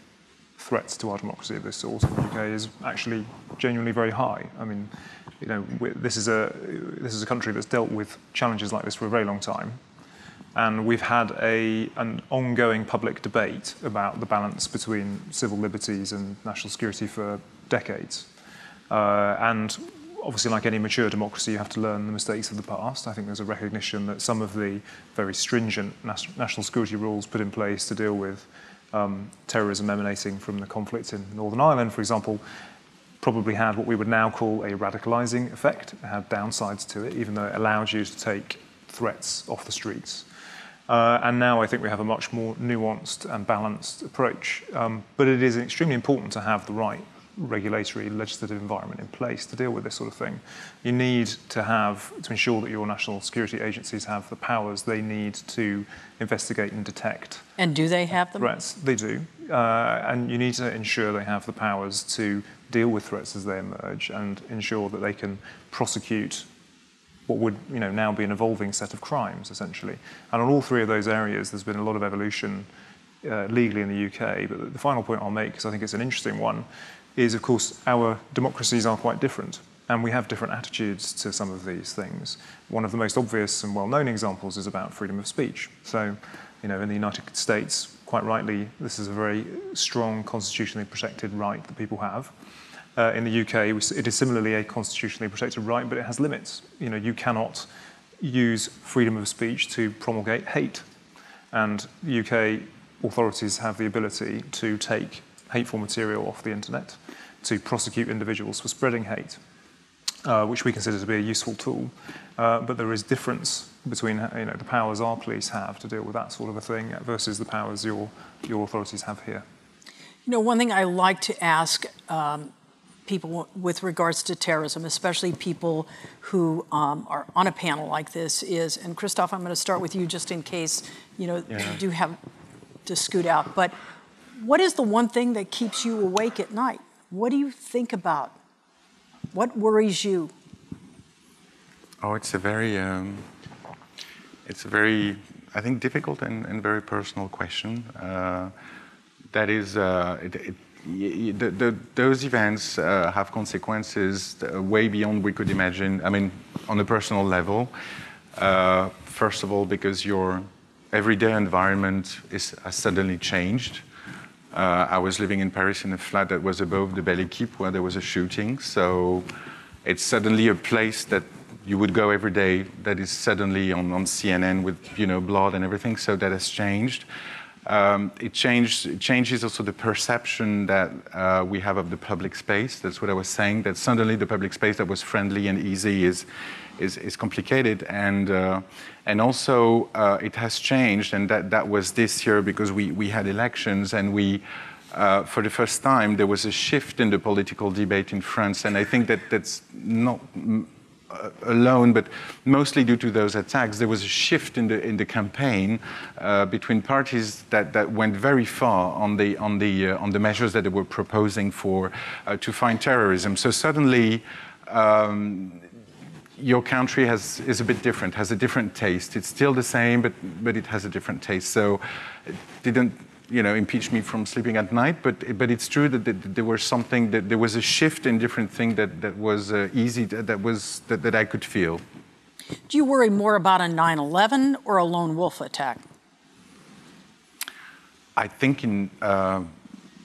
S7: threats to our democracy of this sort in the UK is actually genuinely very high. I mean, you know, this is a country that's dealt with challenges like this for a very long time. And we've had an ongoing public debate about the balance between civil liberties and national security for decades. And obviously, like any mature democracy, you have to learn the mistakes of the past. I think there's a recognition that some of the very stringent national security rules put in place to deal with terrorism emanating from the conflict in Northern Ireland, for example, probably had what we would now call a radicalizing effect. It had downsides to it, even though it allowed you to take threats off the streets. And now I think we have a much more nuanced and balanced approach. But it is extremely important to have the right regulatory, legislative environment in place to deal with this sort of thing. You need to ensure that your national security agencies have the powers they need to investigate and detect.
S4: And do they have them?
S7: Threats. They do. And you need to ensure they have the powers to deal with threats as they emerge and ensure that they can prosecute what would now be an evolving set of crimes, essentially. And on all three of those areas, there's been a lot of evolution legally in the UK. But the final point I'll make, because I think it's an interesting one, is, of course, our democracies are quite different. And we have different attitudes to some of these things. One of the most obvious and well-known examples is about freedom of speech. So, in the United States, quite rightly, this is a very strong constitutionally protected right that people have. In the UK, it is similarly a constitutionally protected right, but it has limits. You cannot use freedom of speech to promulgate hate. And the UK authorities have the ability to take hateful material off the internet, to prosecute individuals for spreading hate, which we consider to be a useful tool. But there is difference between the powers our police have to deal with that sort of a thing versus the powers your authorities have here.
S4: One thing I like to ask people with regards to terrorism, especially people who are on a panel like this is, and Christophe, I'm going to start with you just in case, you do have to scoot out, but what is the one thing that keeps you awake at night? What do you think about? What worries you?
S8: Oh, it's a very, I think, difficult and very personal question. That is, those events have consequences way beyond we could imagine. I mean, on a personal level, first of all, because your everyday environment has suddenly changed. I was living in Paris in a flat that was above the Belle Équipe where there was a shooting. So it's suddenly a place that you would go every day that is suddenly on CNN with blood and everything. So that has changed. It changes also the perception that we have of the public space. That's what I was saying, that suddenly the public space that was friendly and easy is complicated. And also it has changed, and that was this year because we had elections, and for the first time, there was a shift in the political debate in France. And I think that's not alone, but mostly due to those attacks, there was a shift in the campaign between parties that went very far on the measures that they were proposing to fight terrorism. So suddenly, your country is a bit different, has a different taste. It's still the same, but it has a different taste. So it didn't impeach me from sleeping at night, but it's true that there was something, that there was a shift in different things that was easy, that I could feel.
S4: Do you worry more about a 9/11 or a lone wolf attack?
S8: I think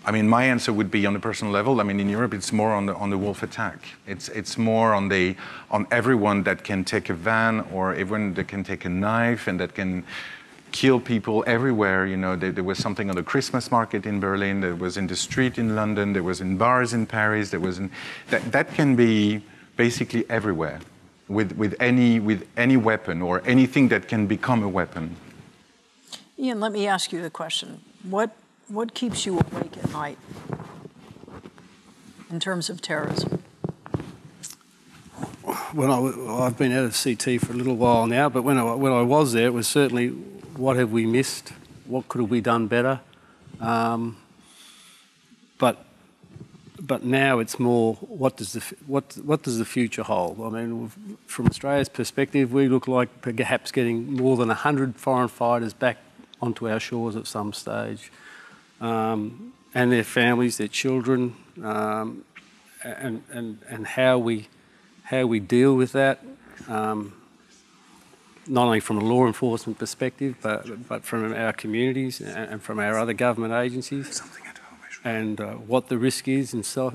S8: my answer would be on a personal level. I mean, in Europe, it's more on the wolf attack. It's more on everyone that can take a van or everyone that can take a knife and that can kill people everywhere. There was something on the Christmas market in Berlin, there was in the street in London, there was in bars in Paris, that can be basically everywhere with any weapon or anything that can become a weapon.
S4: Ian, let me ask you the question. What keeps you awake at night in terms of terrorism?
S6: I've been out of CT for a little while now, but when I was there, it was certainly, what have we missed? What could have we done better? But now it's more, what does the future hold? I mean, from Australia's perspective, we look like perhaps getting more than 100 foreign fighters back onto our shores at some stage, and their families, their children, and how we deal with that. not only from a law enforcement perspective, but from our communities and from our other government agencies, and what the risk is, and so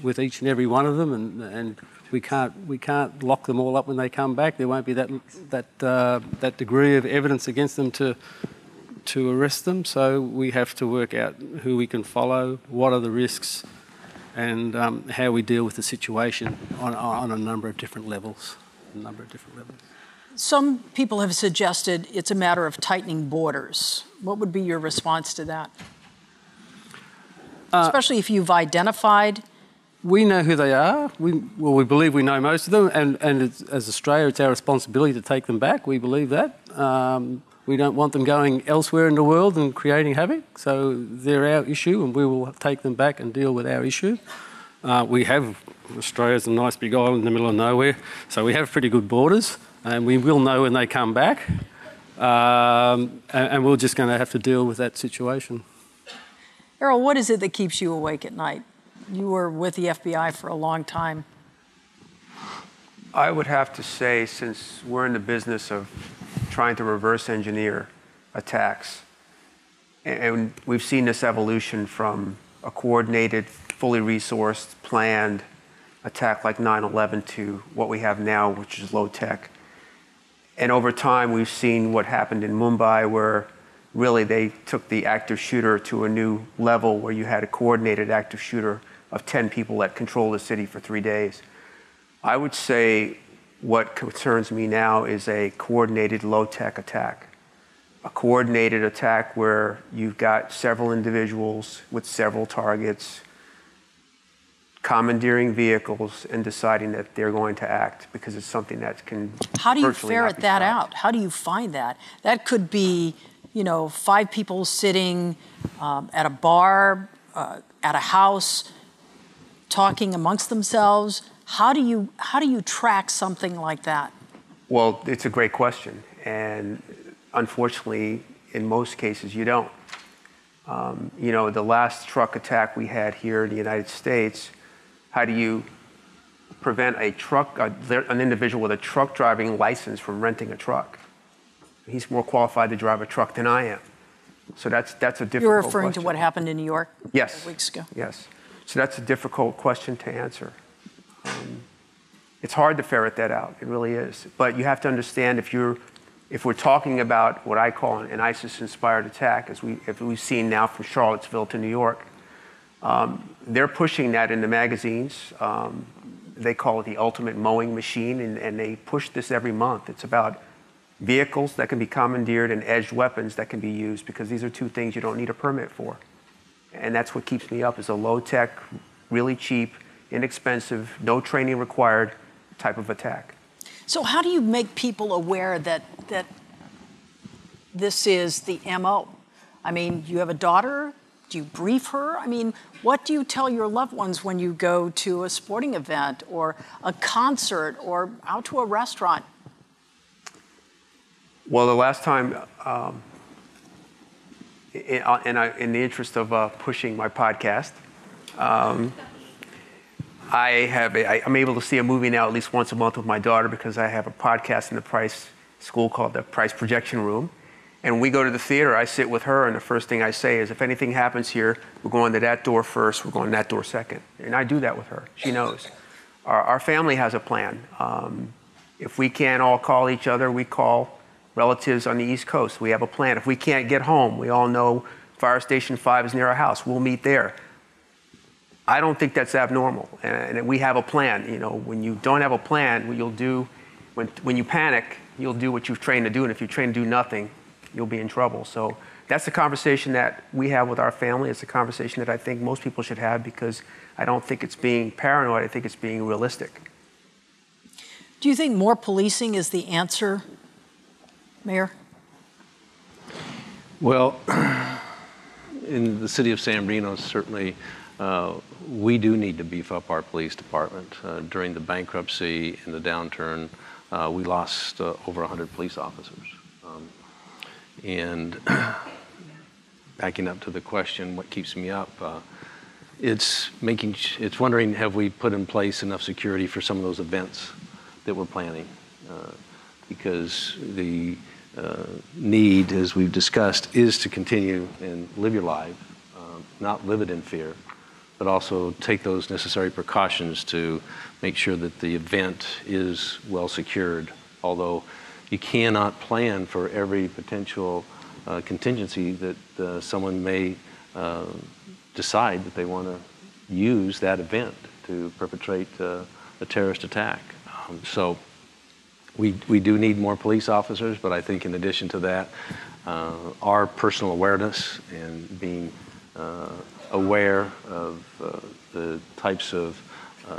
S6: with each and every one of them, and we can't lock them all up when they come back. There won't be that degree of evidence against them to arrest them. So we have to work out who we can follow, what are the risks, and how we deal with the situation on a number of different levels.
S4: Some people have suggested it's a matter of tightening borders. What would be your response to that? Especially if you've identified.
S6: We know who they are. We believe we know most of them, and as Australia, it's our responsibility to take them back. We believe that. We don't want them going elsewhere in the world and creating havoc, so they're our issue, and we will take them back and deal with our issue. Australia's a nice big island in the middle of nowhere, so we have pretty good borders, and we will know when they come back, and we're just going to have to deal with that situation.
S4: Erroll, what is it that keeps you awake at night? You were with the FBI for a long time.
S9: I would have to say, since we're in the business of trying to reverse engineer attacks, and we've seen this evolution from a coordinated, fully resourced, planned attack like 9/11 to what we have now, which is low-tech. And over time, we've seen what happened in Mumbai, where really they took the active shooter to a new level, where you had a coordinated active shooter of 10 people that controlled the city for 3 days. I would say what concerns me now is a coordinated low-tech attack. A coordinated attack where you've got several individuals with several targets, commandeering vehicles and deciding that they're going to act because it's something that can
S4: How do you
S9: virtually
S4: ferret
S9: not be
S4: that
S9: stopped.
S4: out? How do you find that? That could be, 5 people sitting at a bar, at a house, talking amongst themselves. How do you track something like that?
S9: Well, it's a great question, and unfortunately, in most cases, you don't. The last truck attack we had here in the United States, how do you prevent an individual with a truck driving license from renting a truck? He's more qualified to drive a truck than I am. So that's a difficult question.
S4: You're referring to what happened in New York
S9: Yes.
S4: a couple weeks ago?
S9: Yes. So that's a difficult question to answer. It's hard to ferret that out. It really is. But you have to understand, if we're talking about what I call an ISIS-inspired attack, as we've seen now from Charlottesville to New York, they're pushing that in the magazines. They call it the ultimate mowing machine, and they push this every month. It's about vehicles that can be commandeered and edged weapons that can be used, because these are two things you don't need a permit for. And that's what keeps me up, is a low-tech, really cheap, inexpensive, no training required type of attack.
S4: So how do you make people aware that this is the MO? I mean, you have a daughter. Do you brief her? I mean, what do you tell your loved ones when you go to a sporting event or a concert or out to a restaurant?
S9: Well, the last time, in the interest of pushing my podcast, I'm able to see a movie now at least once a month with my daughter, because I have a podcast in the Price School called the Price Projection Room. And when we go to the theater, I sit with her, and the first thing I say is, if anything happens here, we're going to that door first, we're going to that door second. And I do that with her. She knows. Our family has a plan. If we can't all call each other, we call relatives on the East Coast. We have a plan. If we can't get home, we all know Fire Station 5 is near our house. We'll meet there. I don't think that's abnormal, and we have a plan. When you don't have a plan, what you'll do, when you panic, you'll do what you've trained to do, and if you train to do nothing, you'll be in trouble. So that's the conversation that we have with our family. It's a conversation that I think most people should have, because I don't think it's being paranoid. I think it's being realistic.
S4: Do you think more policing is the answer, Mayor?
S5: Well, in the city of San Bernardino, certainly we do need to beef up our police department. During the bankruptcy and the downturn, we lost over 100 police officers. And backing up to the question, what keeps me up? It's wondering, have we put in place enough security for some of those events that we're planning? because the need, as we've discussed, is to continue and live your life, not live it in fear, but also take those necessary precautions to make sure that the event is well secured, although you cannot plan for every potential contingency that someone may decide that they want to use that event to perpetrate a terrorist attack. So we do need more police officers, but I think in addition to that, our personal awareness and being aware of the types of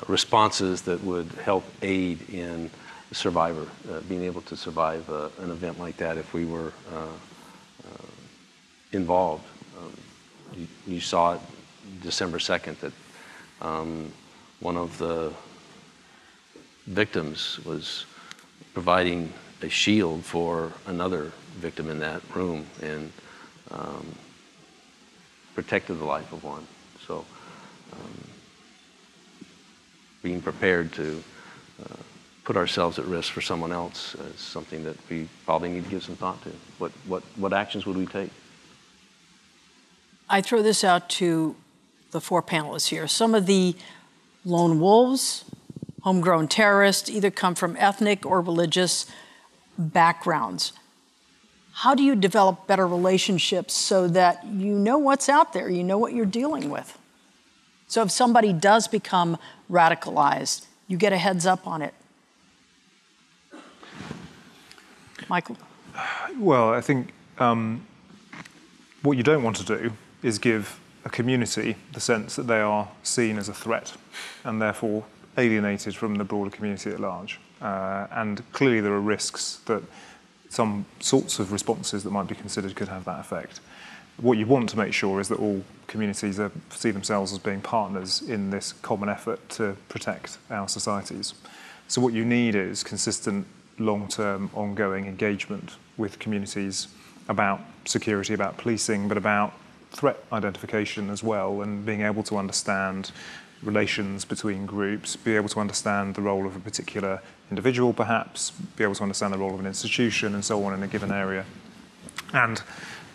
S5: responses that would help aid in the survivor, being able to survive an event like that if we were involved. You saw it December 2nd that one of the victims was providing a shield for another victim in that room and protected the life of one. So being prepared to put ourselves at risk for someone else is something that we probably need to give some thought to. What actions would we take?
S4: I throw this out to the four panelists here. Some of the lone wolves, homegrown terrorists, either come from ethnic or religious backgrounds. How do you develop better relationships so that you know what's out there, you know what you're dealing with? So if somebody does become radicalized, you get a heads up on it. Michael?
S7: Well, I think what you don't want to do is give a community the sense that they are seen as a threat and therefore alienated from the broader community at large. And clearly there are risks that some sorts of responses that might be considered could have that effect. What you want to make sure is that all communities see themselves as being partners in this common effort to protect our societies. So what you need is consistent, long-term, ongoing engagement with communities about security, about policing, but about threat identification as well, and being able to understand relations between groups, be able to understand the role of a particular individual perhaps, be able to understand the role of an institution and so on in a given area. And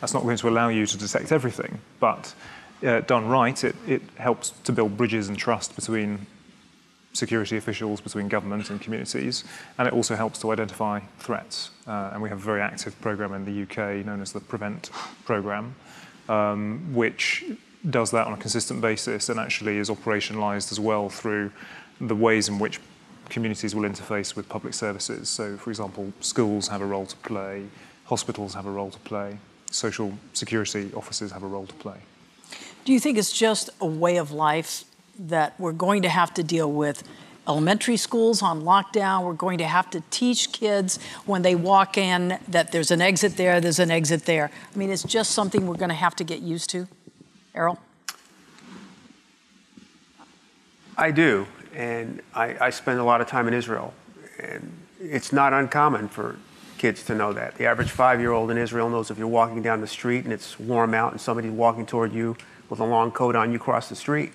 S7: that's not going to allow you to detect everything, but done right, it helps to build bridges and trust between security officials, between government and communities, and it also helps to identify threats. And we have a very active program in the UK known as the Prevent program, which does that on a consistent basis and actually is operationalized as well through the ways in which communities will interface with public services. So, for example, schools have a role to play, hospitals have a role to play, social security officers have a role to play.
S4: Do you think it's just a way of life that we're going to have to deal with elementary schools on lockdown? We're going to have to teach kids when they walk in that there's an exit there, there's an exit there. I mean, it's just something we're going to have to get used to. Erroll?
S9: I do, and I spend a lot of time in Israel, and it's not uncommon for kids to know that. The average 5-year-old in Israel knows if you're walking down the street and it's warm out and somebody's walking toward you with a long coat on, you cross the street.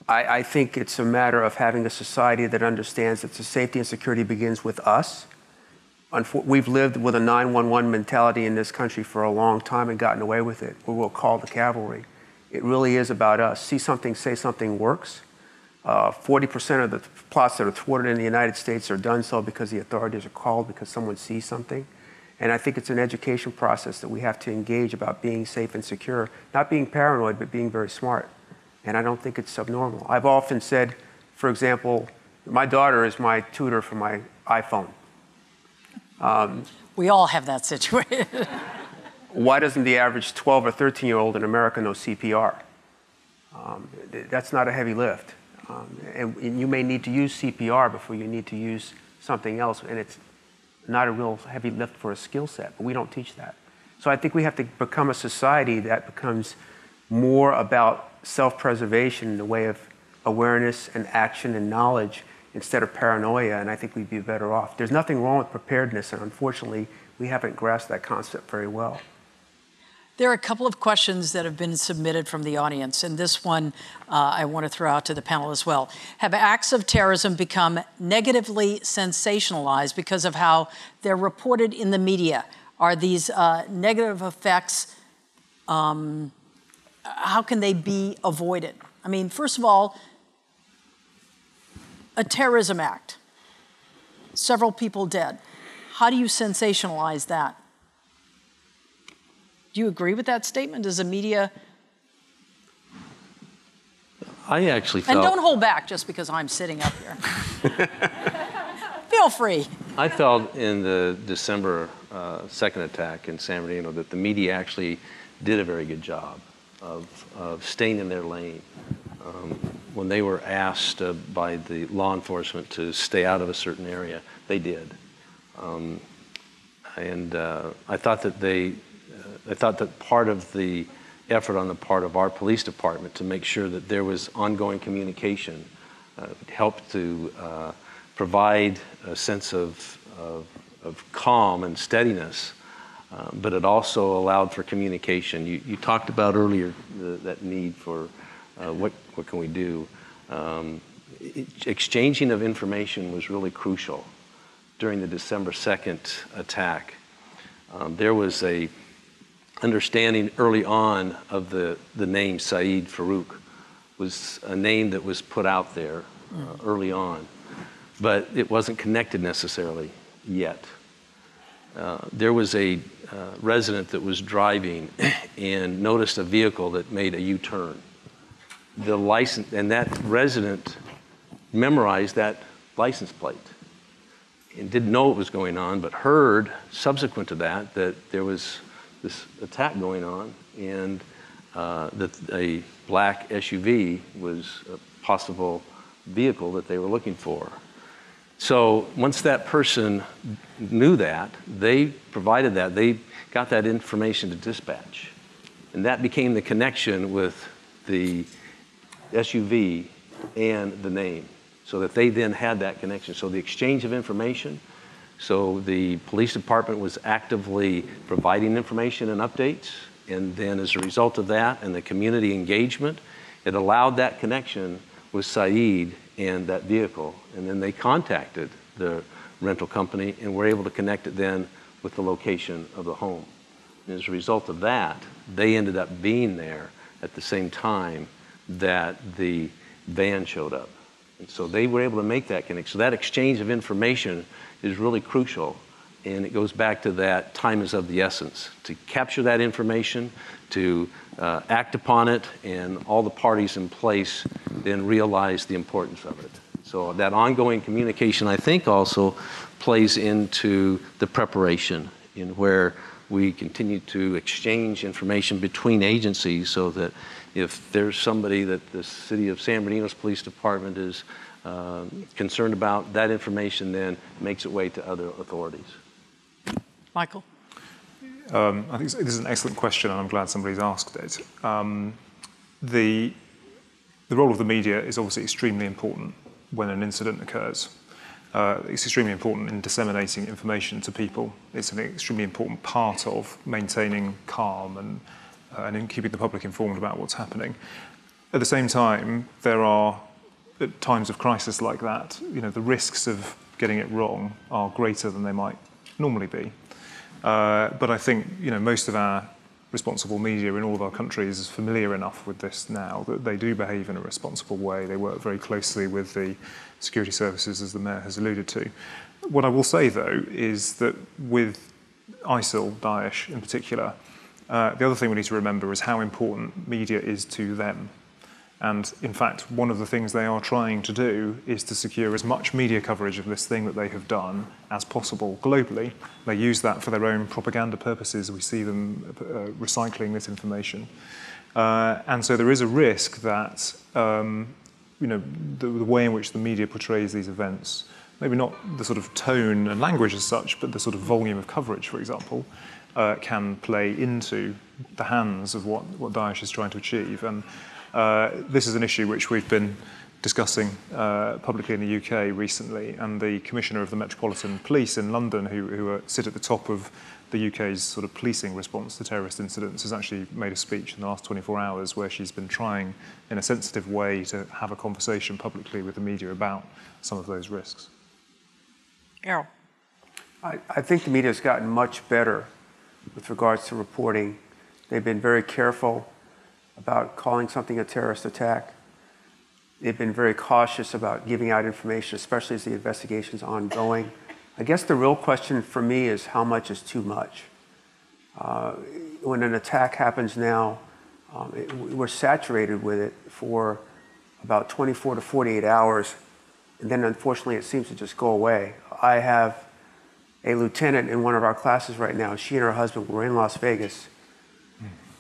S9: I think it's a matter of having a society that understands that the safety and security begins with us. We've lived with a 911 mentality in this country for a long time and gotten away with it, where we'll call the cavalry. It really is about us. See something, say something works. 40% of the plots that are thwarted in the United States are done so because the authorities are called because someone sees something. And I think it's an education process that we have to engage about being safe and secure, not being paranoid, but being very smart. And I don't think it's subnormal. I've often said, for example, my daughter is my tutor for my iPhone.
S4: We all have that situation.
S9: Why doesn't the average 12 or 13-year-old in America know CPR? That's not a heavy lift. And you may need to use CPR before you need to use something else, and it's not a real heavy lift for a skill set, but we don't teach that. So I think we have to become a society that becomes more about self-preservation in the way of awareness and action and knowledge instead of paranoia, and I think we'd be better off. There's nothing wrong with preparedness, and unfortunately, we haven't grasped that concept very well.
S4: There are a couple of questions that have been submitted from the audience, and this one I want to throw out to the panel as well. Have acts of terrorism become negatively sensationalized because of how they're reported in the media? Are these negative effects, how can they be avoided? I mean, first of all, a terrorism act, several people dead. How do you sensationalize that? Do you agree with that statement? Does the media?
S5: I actually felt...
S4: And don't hold back just because I'm sitting up here. Feel free.
S5: I felt in the December 2nd attack in San Bernardino that the media actually did a very good job of staying in their lane. When they were asked by the law enforcement to stay out of a certain area, they did. I thought that part of the effort on the part of our police department to make sure that there was ongoing communication helped to provide a sense of calm and steadiness, but it also allowed for communication. You talked about earlier that need for what can we do. Exchanging of information was really crucial during the December 2nd attack. There was a understanding early on of the name Saeed Farouk was a name that was put out there early on, but it wasn't connected necessarily yet. There was a resident that was driving and noticed a vehicle that made a U-turn. The license, and that resident memorized that license plate and didn't know what was going on, but heard subsequent to that there was this attack going on, and that a black SUV was a possible vehicle that they were looking for. So once that person knew that, they provided that, they got that information to dispatch. And that became the connection with the SUV and the name, so that they then had that connection. So the exchange of information, so the police department was actively providing information and updates, and then as a result of that and the community engagement, it allowed that connection with Saeed and that vehicle. And then they contacted the rental company and were able to connect it then with the location of the home. And as a result of that, they ended up being there at the same time that the van showed up. And so they were able to make that connection. So that exchange of information is really crucial. And it goes back to that time is of the essence, to capture that information, to act upon it, and all the parties in place then realize the importance of it. So that ongoing communication, I think, also plays into the preparation, in where we continue to exchange information between agencies, so that if there's somebody that the city of San Bernardino's police department is concerned about, that information then makes its way to other authorities.
S4: Michael?
S7: I think this is an excellent question, and I'm glad somebody's asked it. The role of the media is obviously extremely important when an incident occurs. It's extremely important in disseminating information to people. It's an extremely important part of maintaining calm and in keeping the public informed about what's happening. At the same time, there are, at times of crisis like that, the risks of getting it wrong are greater than they might normally be. But I think most of our responsible media in all of our countries is familiar enough with this now that they do behave in a responsible way. They work very closely with the security services, as the Mayor has alluded to. What I will say, though, is that with ISIL, Daesh in particular, the other thing we need to remember is how important media is to them. And in fact, one of the things they are trying to do is to secure as much media coverage of this thing that they have done as possible globally. They use that for their own propaganda purposes. We see them recycling this information. And so there is a risk that the way in which the media portrays these events, maybe not the sort of tone and language as such, but the sort of volume of coverage, for example, can play into the hands of what Daesh is trying to achieve. And this is an issue which we've been discussing publicly in the UK recently, and the Commissioner of the Metropolitan Police in London, who sit at the top of the UK's sort of policing response to terrorist incidents, has actually made a speech in the last 24 hours where she's been trying, in a sensitive way, to have a conversation publicly with the media about some of those risks.
S4: Erroll.
S9: I think the media has gotten much better with regards to reporting. They've been very careful about calling something a terrorist attack. They've been very cautious about giving out information, especially as the investigation's ongoing. I guess the real question for me is how much is too much? When an attack happens now, we're saturated with it for about 24 to 48 hours, and then unfortunately it seems to just go away. I have a lieutenant in one of our classes right now. She and her husband were in Las Vegas,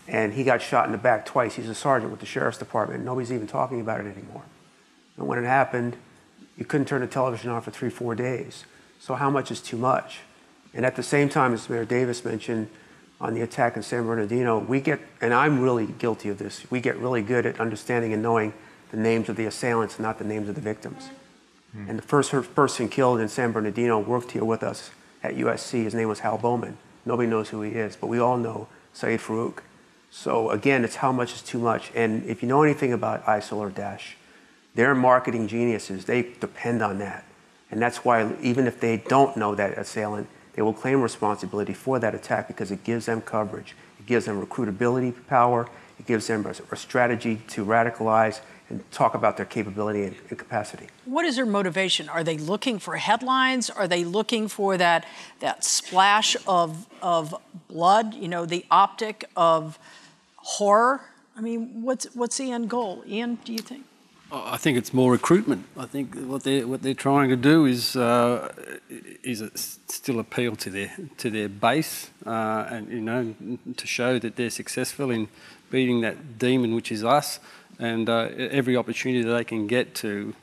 S9: and he got shot in the back twice. He's a sergeant with the sheriff's department. Nobody's even talking about it anymore. And when it happened, you couldn't turn the television on for 3-4 days. So how much is too much? And at the same time, as Mayor Davis mentioned on the attack in San Bernardino, we get, and I'm really guilty of this, we get really good at understanding and knowing the names of the assailants, not the names of the victims. And the first person killed in San Bernardino worked here with us at USC. His name was Hal Bowman. Nobody knows who he is, but we all know Saeed Farouk. So again, it's how much is too much. And if you know anything about ISIL or Daesh, they're marketing geniuses. They depend on that. And that's why even if they don't know that assailant, they will claim responsibility for that attack because it gives them coverage. It gives them recruitability power. It gives them a strategy to radicalize and talk about their capability and capacity.
S4: What is their motivation? Are they looking for headlines? Are they looking for that splash of blood, you know, the optic of horror? I mean, what's the end goal? Ian, do you think?
S6: I think it's more recruitment. I think what they're trying to do is still appeal to their base, and you know, to show that they're successful in beating that demon, which is us, and every opportunity that they can get to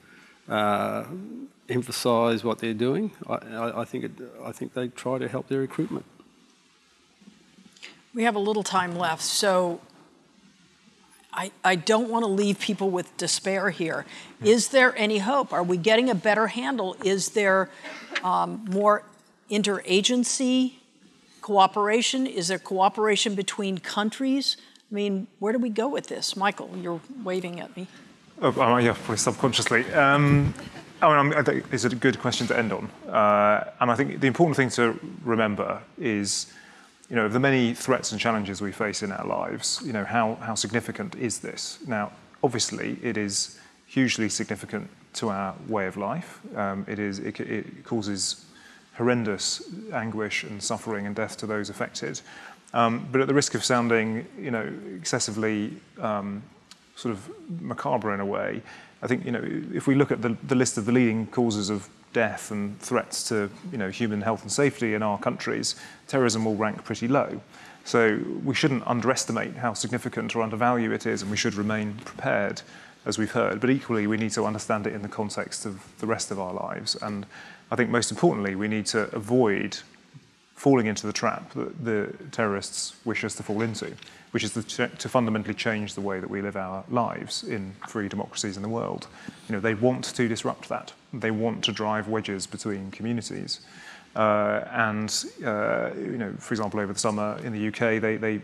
S6: emphasise what they're doing. I think they try to help their recruitment.
S4: We have a little time left, so I don't want to leave people with despair here. Is there any hope? Are we getting a better handle? Is there more interagency cooperation? Is there cooperation between countries? I mean, where do we go with this? Michael, you're waving at me.
S7: Yeah, probably subconsciously. I think it's a good question to end on. And I think the important thing to remember is, you know, of the many threats and challenges we face in our lives, you know, how significant is this? Now, obviously, it is hugely significant to our way of life. It causes horrendous anguish and suffering and death to those affected. But at the risk of sounding, you know, excessively sort of macabre in a way, I think, you know, if we look at the list of the leading causes of death and threats to, you know, human health and safety in our countries, terrorism will rank pretty low. So we shouldn't underestimate how significant or undervalue it is, and we should remain prepared, as we've heard. But equally, we need to understand it in the context of the rest of our lives. And I think most importantly, we need to avoid falling into the trap that the terrorists wish us to fall into, which is to fundamentally change the way that we live our lives in free democracies in the world. You know, they want to disrupt that. They want to drive wedges between communities. You know, for example, over the summer in the UK, they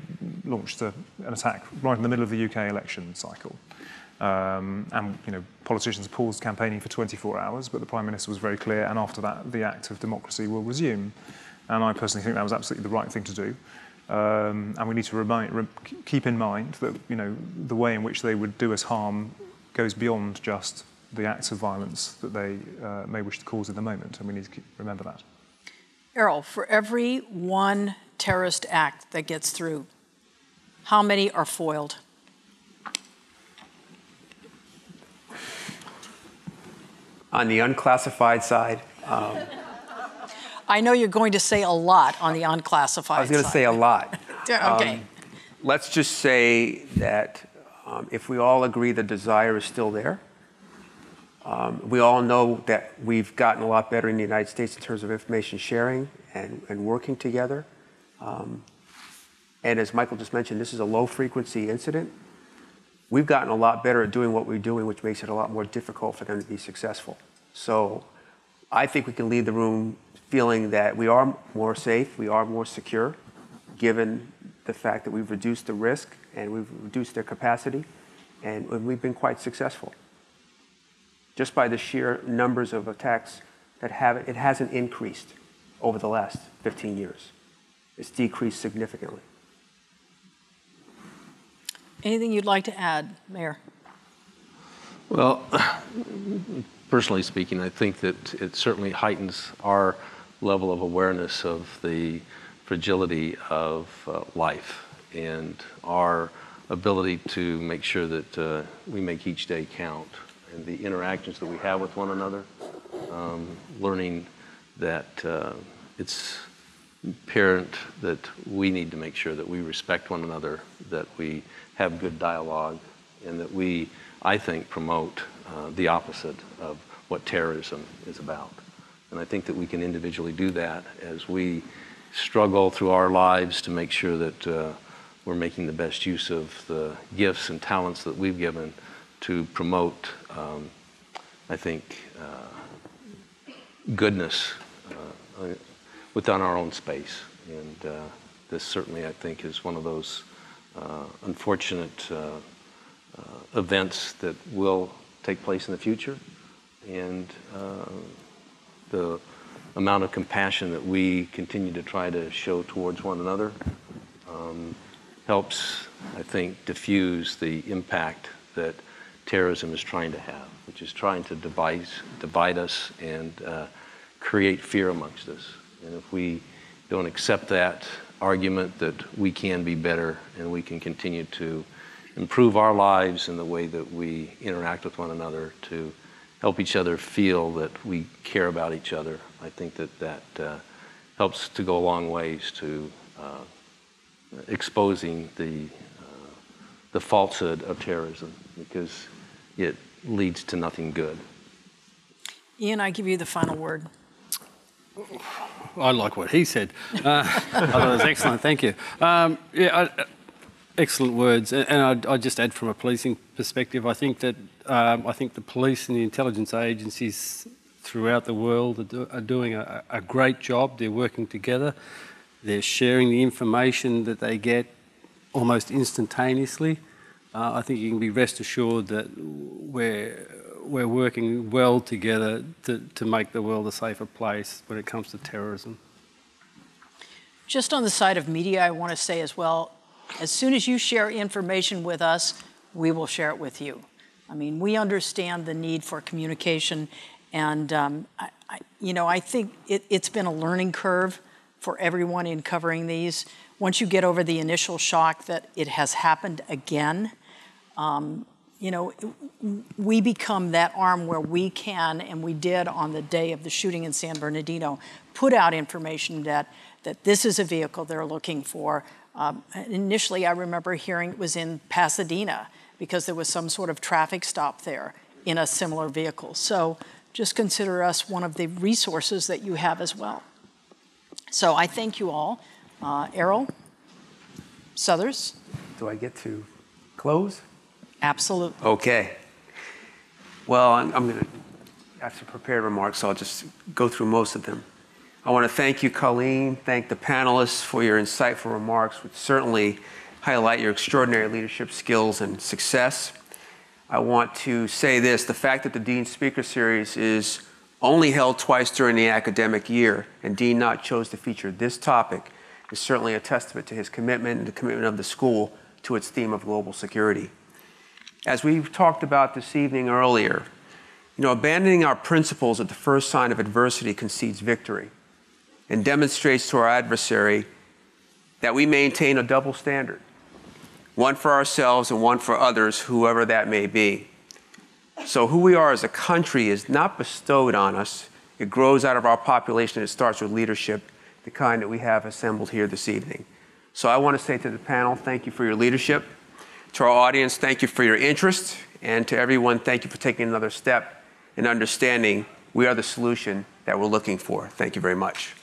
S7: launched an attack right in the middle of the UK election cycle. And, you know, politicians paused campaigning for 24 hours, but the Prime Minister was very clear, and after that, the act of democracy will resume. And I personally think that was absolutely the right thing to do. And we need to keep in mind that, you know, the way in which they would do us harm goes beyond just the acts of violence that they may wish to cause in the moment, and we need to remember that.
S4: Erroll, for every one terrorist act that gets through, how many are foiled?
S9: On the unclassified side,
S4: I know you're going to say a lot on the unclassified side.
S9: I was going to say a lot.
S4: Okay.
S9: Let's just say that if we all agree the desire is still there, we all know that we've gotten a lot better in the United States in terms of information sharing and working together. And as Michael just mentioned, this is a low-frequency incident. we've gotten a lot better at doing what we're doing, which makes it a lot more difficult for them to be successful. So I think we can leave the room feeling that we are more safe, we are more secure, given the fact that we've reduced the risk and we've reduced their capacity, and we've been quite successful. Just by the sheer numbers of attacks that it hasn't increased over the last 15 years. It's decreased significantly.
S4: Anything you'd like to add, Mayor?
S5: Well, personally speaking, I think that it certainly heightens our level of awareness of the fragility of life and our ability to make sure that we make each day count, and the interactions that we have with one another, learning that it's apparent that we need to make sure that we respect one another, that we have good dialogue, and that we, I think, promote the opposite of what terrorism is about. And I think that we can individually do that as we struggle through our lives to make sure that we're making the best use of the gifts and talents that we've given to promote, I think, goodness within our own space. And this certainly, I think, is one of those unfortunate events that will take place in the future. And the amount of compassion that we continue to try to show towards one another helps, I think, diffuse the impact that terrorism is trying to have, which is trying to divide us and create fear amongst us. And if we don't accept that argument that we can be better and we can continue to improve our lives in the way that we interact with one another to help each other feel that we care about each other, I think that helps to go a long ways to exposing the falsehood of terrorism, because it leads to nothing good.
S4: Ian, I give you the final word.
S6: I like what he said. I thought it was excellent, thank you. Excellent words, and I'd just add from a policing perspective, I think that the police and the intelligence agencies throughout the world are doing a great job. They're working together. They're sharing the information that they get almost instantaneously. I think you can be rest assured that we're working well together to make the world a safer place when it comes to terrorism.
S4: Just on the side of media, I want to say as well, as soon as you share information with us, we will share it with you. I mean, we understand the need for communication, and I think it's been a learning curve for everyone in covering these. Once you get over the initial shock that it has happened again, we become that arm where we can, and we did on the day of the shooting in San Bernardino, put out information that this is a vehicle they're looking for. Initially, I remember hearing it was in Pasadena because there was some sort of traffic stop there in a similar vehicle. So just consider us one of the resources that you have as well. So I thank you all. Erroll, Southers?
S9: Do I get to close?
S4: Absolutely.
S9: Okay. Well, I'm going to have some prepared remarks, so I'll just go through most of them. I want to thank you, Colleen, thank the panelists for your insightful remarks, which certainly highlight your extraordinary leadership skills and success. I want to say this, the fact that the Dean Speaker Series is only held twice during the academic year, and Dean Knott chose to feature this topic, is certainly a testament to his commitment and the commitment of the school to its theme of global security. As we've talked about this evening earlier, abandoning our principles at the first sign of adversity concedes victory and demonstrates to our adversary that we maintain a double standard, one for ourselves and one for others, whoever that may be. So who we are as a country is not bestowed on us. It grows out of our population. It starts with leadership, the kind that we have assembled here this evening. So I want to say to the panel, thank you for your leadership. To our audience, thank you for your interest. And to everyone, thank you for taking another step in understanding we are the solution that we're looking for. Thank you very much.